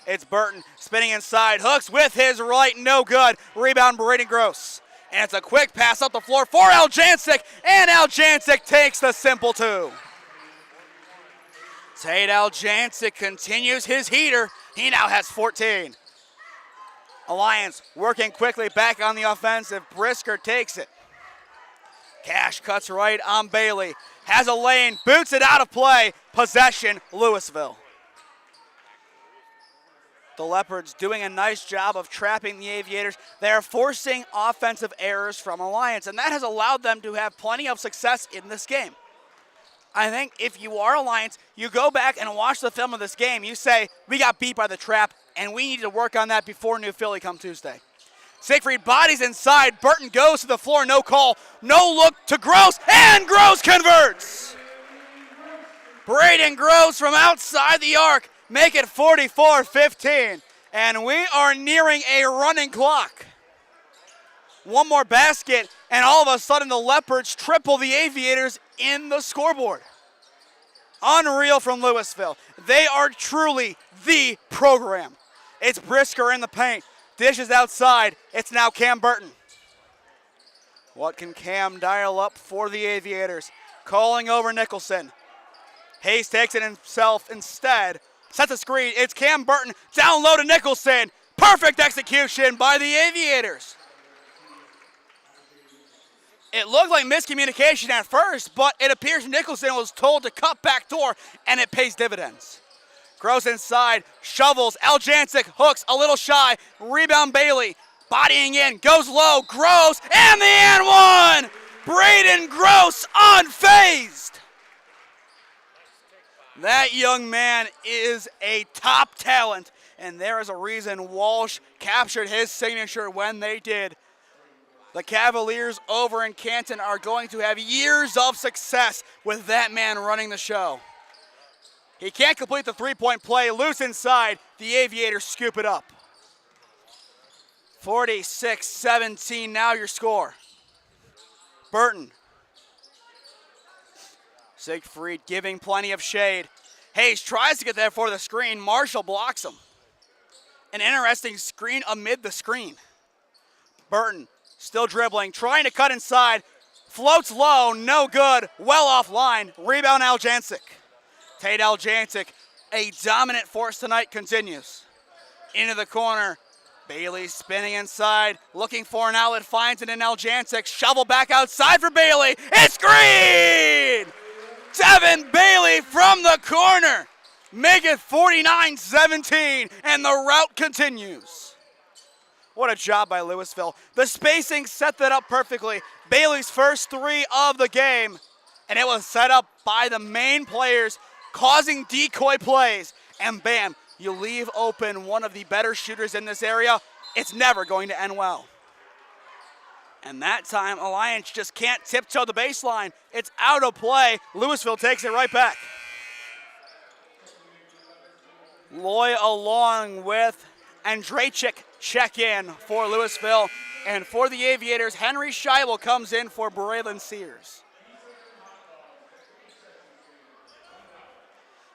It's Burton spinning inside, hooks with his right, no good. Rebound, Braden Gross. And it's a quick pass up the floor for Aljancic, and Aljancic takes the simple 2. Tate Aljancic continues his heater. He now has 14. Alliance working quickly back on the offensive. Brisker takes it. Cash cuts right on Bailey. Has a lane, boots it out of play. Possession, Louisville. The Leopards doing a nice job of trapping the Aviators. They're forcing offensive errors from Alliance, and that has allowed them to have plenty of success in this game. I think if you are Alliance, you go back and watch the film of this game. You say, we got beat by the trap, and we need to work on that before New Philly come Tuesday. Siegfried bodies inside. Burton goes to the floor, no call. No look to Gross, and Gross converts. Braden Gross from outside the arc. Make it 44-15, and we are nearing a running clock. One more basket, and all of a sudden the Leopards triple the Aviators in the scoreboard. Unreal from Louisville. They are truly the program. It's Brisker in the paint. Dishes outside. It's now Cam Burton. What can Cam dial up for the Aviators? Calling over Nicholson. Hayes takes it himself instead. Sets a screen. It's Cam Burton. Down low to Nicholson. Perfect execution by the Aviators. It looked like miscommunication at first, but it appears Nicholson was told to cut back door, and it pays dividends. Gross inside, shovels, Aljancic hooks, a little shy, rebound Bailey, bodying in, goes low, Gross, and the and one! Braden Gross unfazed! That young man is a top talent, and there is a reason Walsh captured his signature when they did. The Cavaliers over in Canton are going to have years of success with that man running the show. He can't complete the three-point play. Loose inside. The Aviators scoop it up. 46-17 now your score. Burton. Siegfried giving plenty of shade. Hayes tries to get there for the screen. Marshall blocks him. An interesting screen amid the screen. Burton still dribbling, trying to cut inside. Floats low, no good, well offline. Rebound Aljancic. Tate Aljancic, a dominant force tonight, continues. Into the corner. Bailey spinning inside, looking for an outlet, finds it in Aljancic. Shovel back outside for Bailey. It's screen! Devin Bailey from the corner. Make it 49-17, and the route continues. What a job by Louisville. The spacing set that up perfectly. Bailey's first three of the game, and it was set up by the main players, causing decoy plays. And bam, you leave open one of the better shooters in this area. It's never going to end well. And that time, Alliance just can't tiptoe the baseline. It's out of play. Louisville takes it right back. Loy along with Andrachik check in for Louisville. And for the Aviators, Henry Scheibel comes in for Braylon Sears.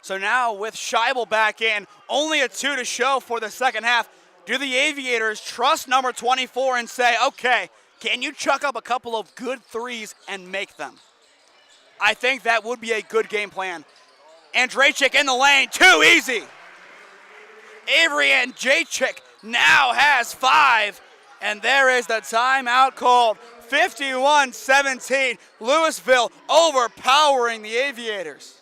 So now with Scheibel back in, only a 2 to show for the second half. Do the Aviators trust number 24 and say, okay, can you chuck up a couple of good threes and make them? I think that would be a good game plan. Andrachik in the lane, too easy. Avery Andrachik now has 5, and there is the timeout called. 51-17, Louisville overpowering the Aviators.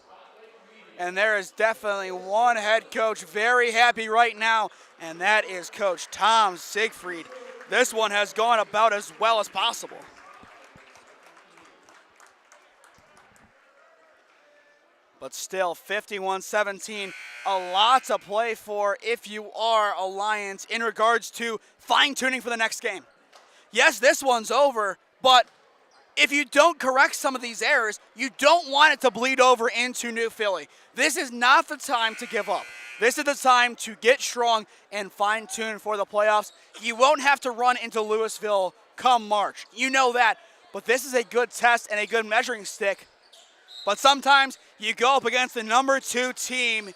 And there is definitely one head coach very happy right now, and that is Coach Tom Siegfried. This one has gone about as well as possible. But still, 51-17, a lot to play for if you are Alliance in regards to fine-tuning for the next game. Yes, this one's over, but if you don't correct some of these errors, you don't want it to bleed over into New Philly. This is not the time to give up. This is the time to get strong and fine-tune for the playoffs. You won't have to run into Louisville come March. You know that. But this is a good test and a good measuring stick. But sometimes you go up against the number 2 team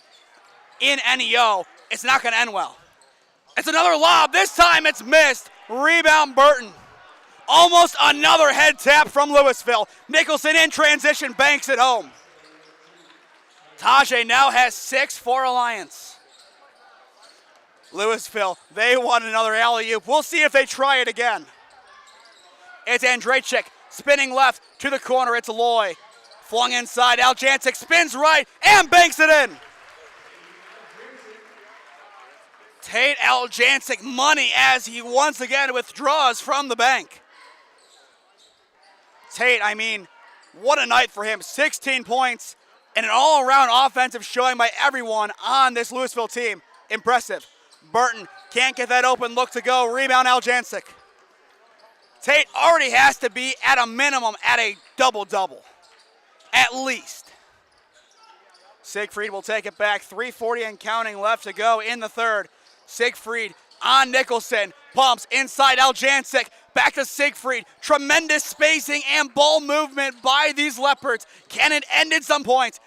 in NEO. It's not going to end well. It's another lob. This time it's missed. Rebound Burton. Almost another head tap from Louisville. Nicholson in transition, banks it home. Tajay now has 6 for Alliance. Louisville, they want another alley-oop. We'll see if they try it again. It's Andrejczyk spinning left to the corner. It's Loy. Flung inside. Aljancic spins right and banks it in. Tate Aljancic money as he once again withdraws from the bank. Tate, I mean, what a night for him. 16 points and an all-around offensive showing by everyone on this Louisville team. Impressive. Burton can't get that open look to go. Rebound Aljancic. Tate already has to be at a minimum at a double-double. At least. Siegfried will take it back. 3:40 and counting left to go in the third. Siegfried on Nicholson. Pumps inside Aljancic. Back to Siegfried. Tremendous spacing and ball movement by these Leopards. Can it end at some point?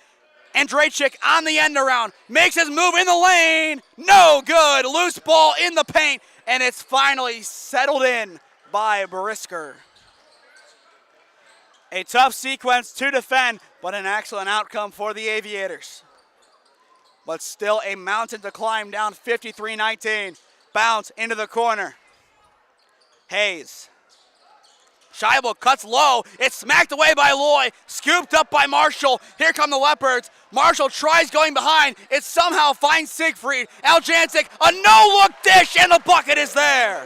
Andrejczyk on the end around. Makes his move in the lane. No good. Loose ball in the paint. And it's finally settled in by Brisker. A tough sequence to defend, but an excellent outcome for the Aviators. But still a mountain to climb down 53-19. Bounce into the corner. Hayes. Scheibel cuts low. It's smacked away by Loy. Scooped up by Marshall. Here come the Leopards. Marshall tries going behind. It somehow finds Siegfried. Aljancic, a no-look dish, and the bucket is there.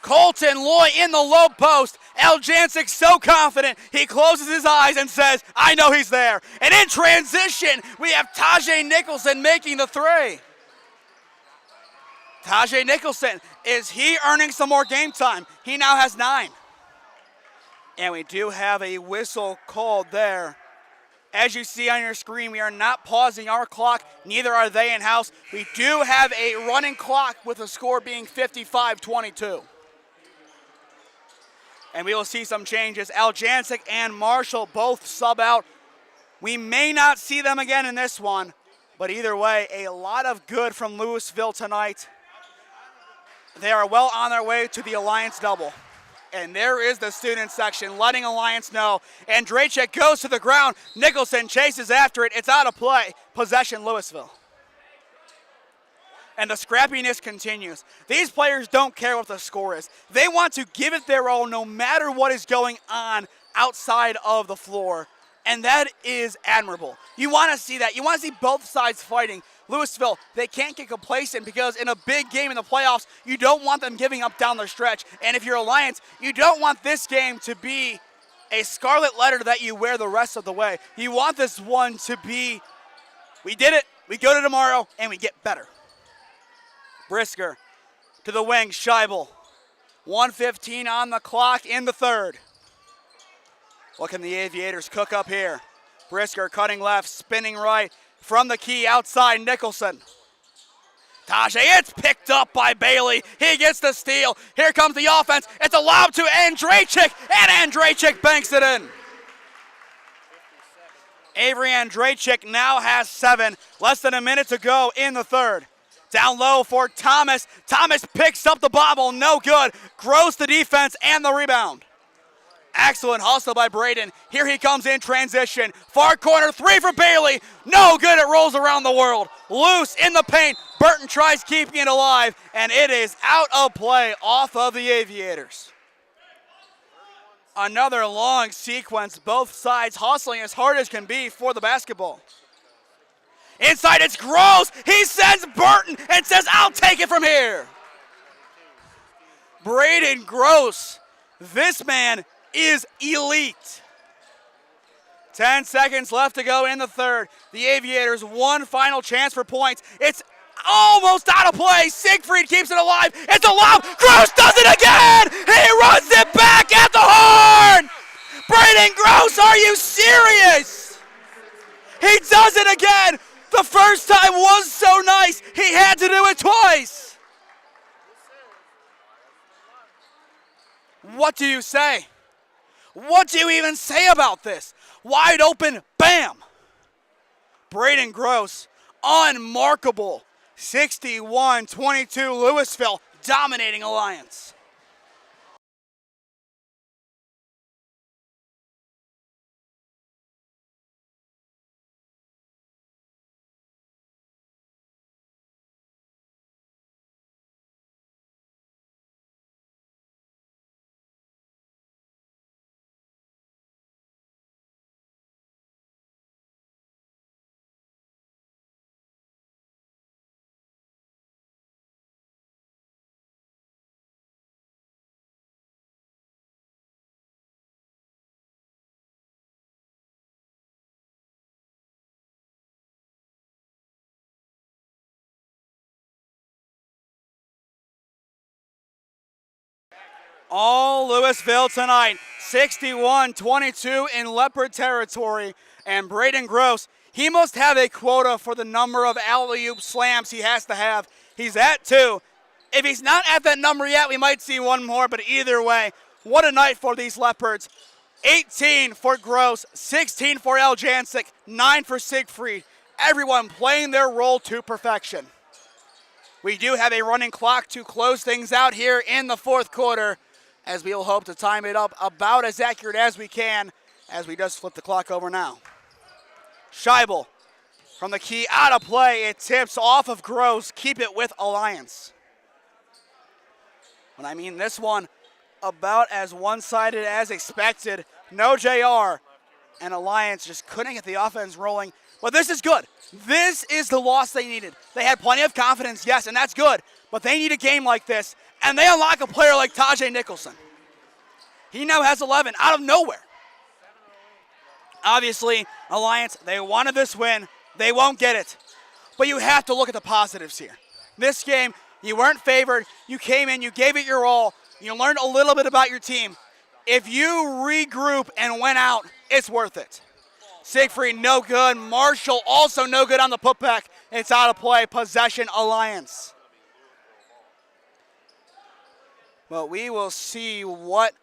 Colton Loy in the low post. Aljancic so confident, he closes his eyes and says, I know he's there. And in transition, we have Tajay Nicholson making the three. Tajay Nicholson, is he earning some more game time? He now has 9. And we do have a whistle called there. As you see on your screen, we are not pausing our clock. Neither are they in-house. We do have a running clock with the score being 55-22. And we will see some changes. Aljancic and Marshall both sub out. We may not see them again in this one, but either way, a lot of good from Louisville tonight. They are well on their way to the Alliance double. And there is the student section letting Alliance know. Andrejczyk goes to the ground. Nicholson chases after it. It's out of play. Possession Louisville. And the scrappiness continues. These players don't care what the score is. They want to give it their all no matter what is going on outside of the floor. And that is admirable. You want to see that. You want to see both sides fighting. Louisville, they can't get complacent because in a big game in the playoffs, you don't want them giving up down the stretch. And if you're Alliance, you don't want this game to be a scarlet letter that you wear the rest of the way. You want this one to be, we did it, we go to tomorrow, and we get better. Brisker to the wing, Scheibel. 1:15 on the clock in the third. What can the Aviators cook up here? Brisker cutting left, spinning right. From the key outside, Nicholson. Tajay, it's picked up by Bailey. He gets the steal. Here comes the offense. It's a lob to Andrejczyk, and Andrejczyk banks it in. Avery Andrejczyk now has 7. Less than a minute to go in the third. Down low for Thomas. Thomas picks up the bobble. No good. Gross the defense and the rebound. Excellent hustle by Braden. Here he comes in transition. Far corner, 3 for Bailey. No good, it rolls around the world. Loose in the paint. Burton tries keeping it alive, and it is out of play off of the Aviators. Another long sequence, both sides hustling as hard as can be for the basketball. Inside, it's Gross. He sends Burton and says, I'll take it from here. Braden Gross, this man is elite. 10 seconds left to go in the third. The Aviators, one final chance for points. It's almost out of play. Siegfried keeps it alive. It's a lob. Gross does it again. He runs it back at the horn. Braden Gross, are you serious? He does it again. The first time was so nice. He had to do it twice. What do you say? What do you even say about this? Wide open, bam! Braden Gross, unmarkable. 61-22, Louisville dominating Alliance. All Louisville tonight, 61-22 in Leopard territory. And Braden Gross, he must have a quota for the number of alley-oop slams he has to have. He's at 2. If he's not at that number yet, we might see one more, but either way, what a night for these Leopards. 18 for Gross, 16 for Aljancic, 9 for Siegfried. Everyone playing their role to perfection. We do have a running clock to close things out here in the fourth quarter, as we will hope to time it up about as accurate as we can as we just flip the clock over now. Scheibel from the key out of play. It tips off of Gross. Keep it with Alliance. But I mean, this one about as one-sided as expected. No JR, and Alliance just couldn't get the offense rolling. But this is good. This is the loss they needed. They had plenty of confidence, yes, and that's good. But they need a game like this, and they unlock a player like Tajay Nicholson. He now has 11 out of nowhere. Obviously, Alliance, they wanted this win. They won't get it. But you have to look at the positives here. This game, you weren't favored. You came in, you gave it your all. You learned a little bit about your team. If you regroup and win out, it's worth it. Siegfried, no good. Marshall, also no good on the putback. It's out of play. Possession, Alliance. But we will see what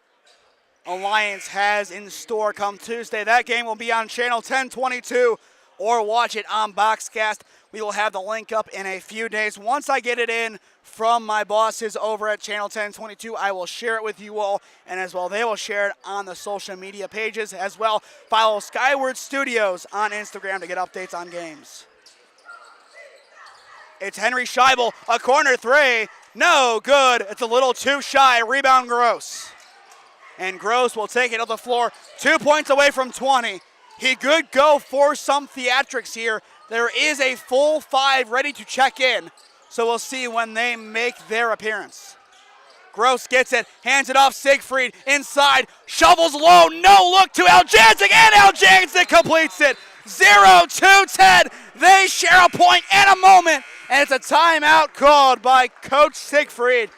Alliance has in store come Tuesday. That game will be on channel 1022 or watch it on Boxcast. We will have the link up in a few days. Once I get it in from my bosses over at channel 1022, I will share it with you all, and as well, they will share it on the social media pages as well. Follow Skyward Studios on Instagram to get updates on games. It's Henry Scheibel, a corner three. No good. It's a little too shy. Rebound Gross. And Gross will take it to the floor. 2 points away from 20. He could go for some theatrics here. There is a full 5 ready to check in, so we'll see when they make their appearance. Gross gets it, hands it off Siegfried, inside, shovels low, no look to Aljancic, and Aljancic completes it. 0-2-10, they share a point and a moment, and it's a timeout called by Coach Siegfried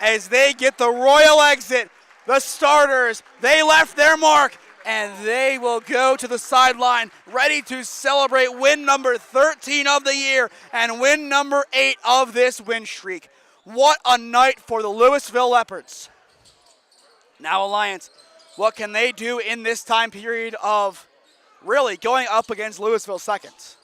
as they get the royal exit. The starters, they left their mark, and they will go to the sideline ready to celebrate win number 13 of the year and win number 8 of this win streak. What a night for the Louisville Leopards. Now Alliance, what can they do in this time period of really going up against Louisville seconds?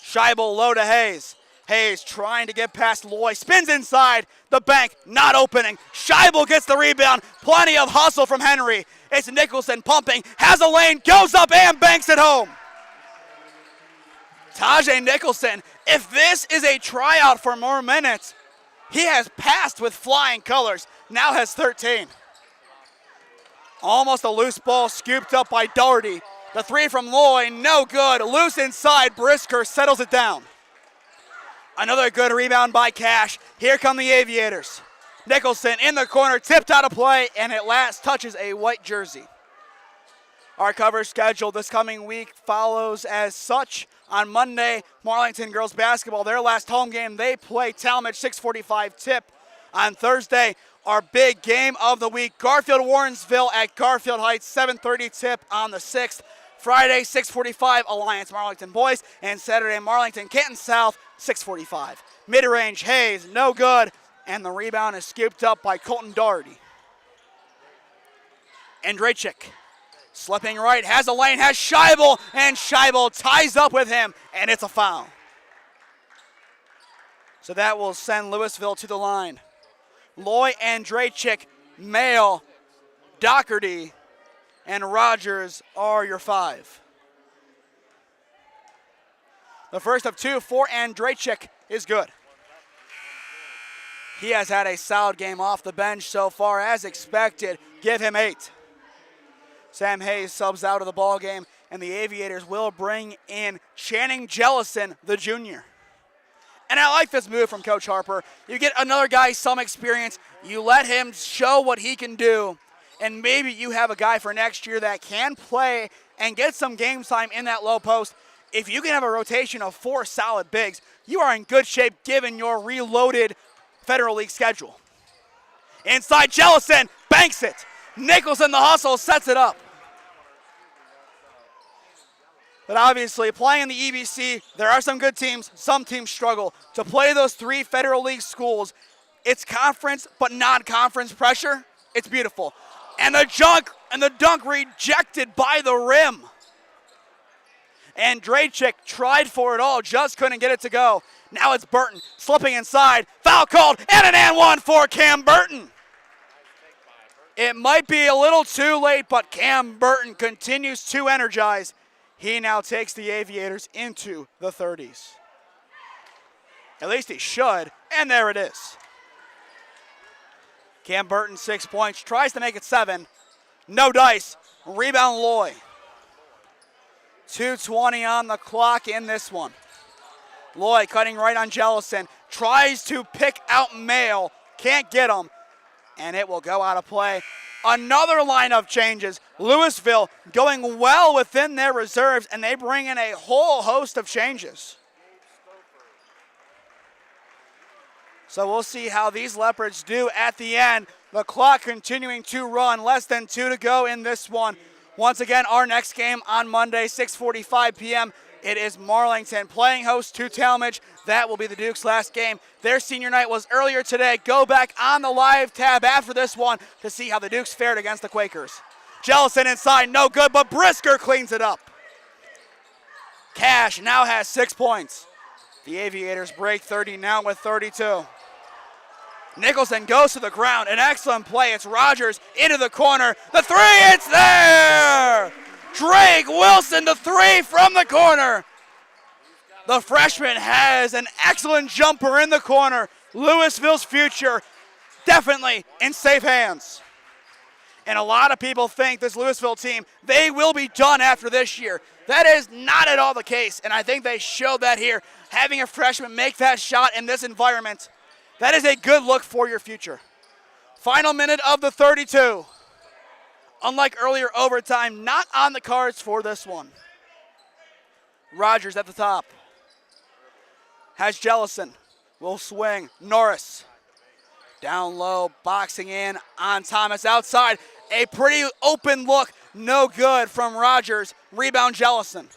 Scheibel low to Hayes. Hayes trying to get past Loy, spins inside, the bank not opening. Scheibel gets the rebound, plenty of hustle from Henry. It's Nicholson pumping, has a lane, goes up and banks it home. Tajay Nicholson, if this is a tryout for more minutes, he has passed with flying colors, now has 13. Almost a loose ball scooped up by Doherty. The three from Loy, no good, loose inside, Brisker settles it down. Another good rebound by Cash. Here come the Aviators. Nicholson in the corner, tipped out of play, and at last touches a white jersey. Our coverage schedule this coming week follows as such. On Monday, Marlington girls basketball, their last home game, they play Talmadge, 6:45 tip. On Thursday, our big game of the week, Garfield-Warrensville at Garfield Heights, 7:30 tip on the 6th. Friday, 6:45, Alliance Marlington boys, and Saturday, Marlington Canton South, 6:45. Mid-range, Hayes, no good, and the rebound is scooped up by Colton Doherty. Andrachik, slipping right, has a lane, has Scheibel, and Scheibel ties up with him, and it's a foul. So that will send Louisville to the line. Loy, Andrachik, Mayle, Doherty, and Rogers are your 5. The first of 2 for Andrachik is good. He has had a solid game off the bench so far as expected. Give him 8. Sam Hayes subs out of the ball game, and the Aviators will bring in Channing Jellison, the junior. And I like this move from Coach Harper. You get another guy some experience. You let him show what he can do. And maybe you have a guy for next year that can play and get some game time in that low post. If you can have a rotation of 4 solid bigs, you are in good shape given your reloaded Federal League schedule. Inside, Jellison banks it. Nicholson, the hustle, sets it up. But obviously, playing in the EBC, there are some good teams. Some teams struggle. To play those 3 Federal League schools, it's conference but non-conference pressure. It's beautiful. And the dunk rejected by the rim. And Draychick tried for it all, just couldn't get it to go. Now it's Burton slipping inside. Foul called, and an and one for Cam Burton. It might be a little too late, but Cam Burton continues to energize. He now takes the Aviators into the 30s. At least he should, and there it is. Cam Burton, 6 points, tries to make it 7. No dice. Rebound Loy. 2:20 on the clock in this one. Loy cutting right on Jellison. Tries to pick out Mail. Can't get him. And it will go out of play. Another lineup changes. Louisville going well within their reserves, and they bring in a whole host of changes. So we'll see how these Leopards do at the end. The clock continuing to run. Less than 2 to go in this one. Once again, our next game on Monday, 6:45 p.m. It is Marlington playing host to Talmadge. That will be the Dukes' last game. Their senior night was earlier today. Go back on the live tab after this one to see how the Dukes fared against the Quakers. Jellison inside, no good, but Brisker cleans it up. Cash now has 6 points. The Aviators break 30 now with 32. Nicholson goes to the ground. An excellent play. It's Rogers into the corner. The 3, it's there! Drake Wilson, the 3 from the corner. The freshman has an excellent jumper in the corner. Louisville's future definitely in safe hands. And a lot of people think this Louisville team, they will be done after this year. That is not at all the case, and I think they showed that here. Having a freshman make that shot in this environment, that is a good look for your future. Final minute of the 32. Unlike earlier overtime, not on the cards for this one. Rogers at the top. Has Jellison. Will swing. Norris. Down low, boxing in on Thomas outside. A pretty open look. No good from Rogers. Rebound Jellison.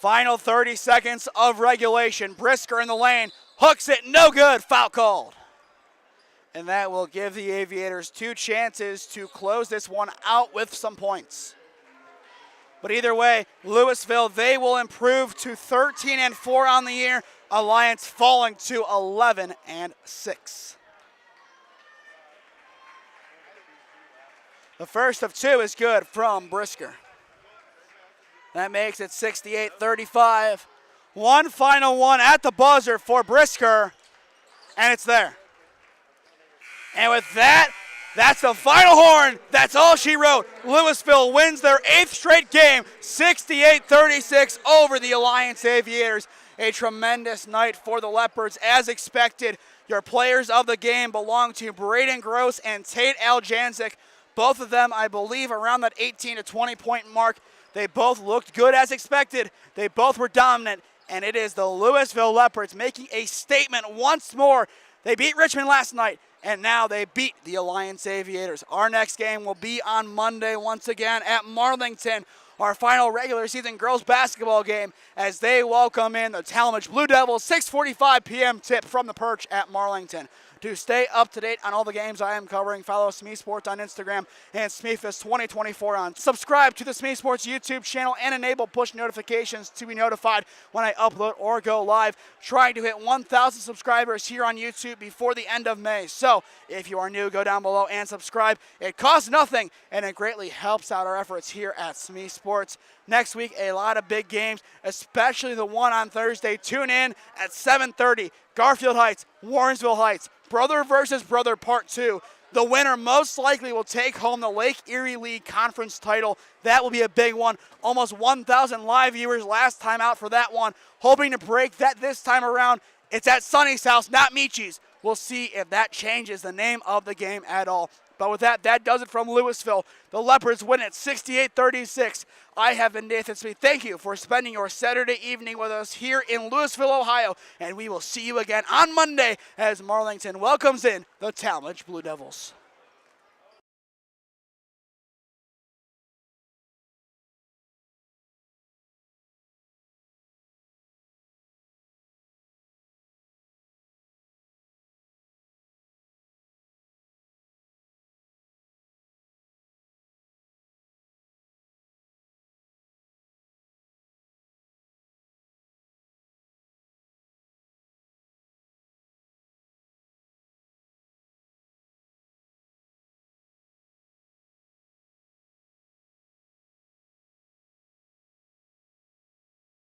Final 30 seconds of regulation. Brisker in the lane. Hooks it. No good. Foul called. And that will give the Aviators 2 chances to close this one out with some points. But either way, Louisville, they will improve to 13-4 on the year. Alliance falling to 11-6. The first of 2 is good from Brisker. That makes it 68-35. One final one at the buzzer for Brisker, and it's there. And with that, that's the final horn. That's all she wrote. Louisville wins their 8th straight game, 68-36 over the Alliance Aviators. A tremendous night for the Leopards, as expected. Your players of the game belong to Braden Gross and Tate Aljanzik. Both of them, I believe, around that 18 to 20 point mark. They both looked good as expected. They both were dominant, and it is the Louisville Leopards making a statement once more. They beat Richmond last night, and now they beat the Alliance Aviators. Our next game will be on Monday once again at Marlington. Our final regular season girls basketball game as they welcome in the Talmadge Blue Devils. 6:45 p.m. tip from the perch at Marlington. To stay up to date on all the games I am covering, follow SmeeSports on Instagram and SmeeFest 2024 on. Subscribe to the SmeeSports YouTube channel and enable push notifications to be notified when I upload or go live. Trying to hit 1,000 subscribers here on YouTube before the end of May. So if you are new, go down below and subscribe. It costs nothing, and it greatly helps out our efforts here at SmeeSports. Next week, a lot of big games, especially the one on Thursday. Tune in at 7:30. Garfield Heights, Warrensville Heights. Brother versus brother part 2. The winner most likely will take home the Lake Erie League Conference title. That will be a big one. Almost 1,000 live viewers last time out for that one. Hoping to break that this time around. It's at Sonny's house, not Michi's. We'll see if that changes the name of the game at all. But with that, that does it from Louisville. The Leopards win it 68-36. I have been Nathan Smee. Thank you for spending your Saturday evening with us here in Louisville, Ohio. And we will see you again on Monday as Marlington welcomes in the Talmadge Blue Devils.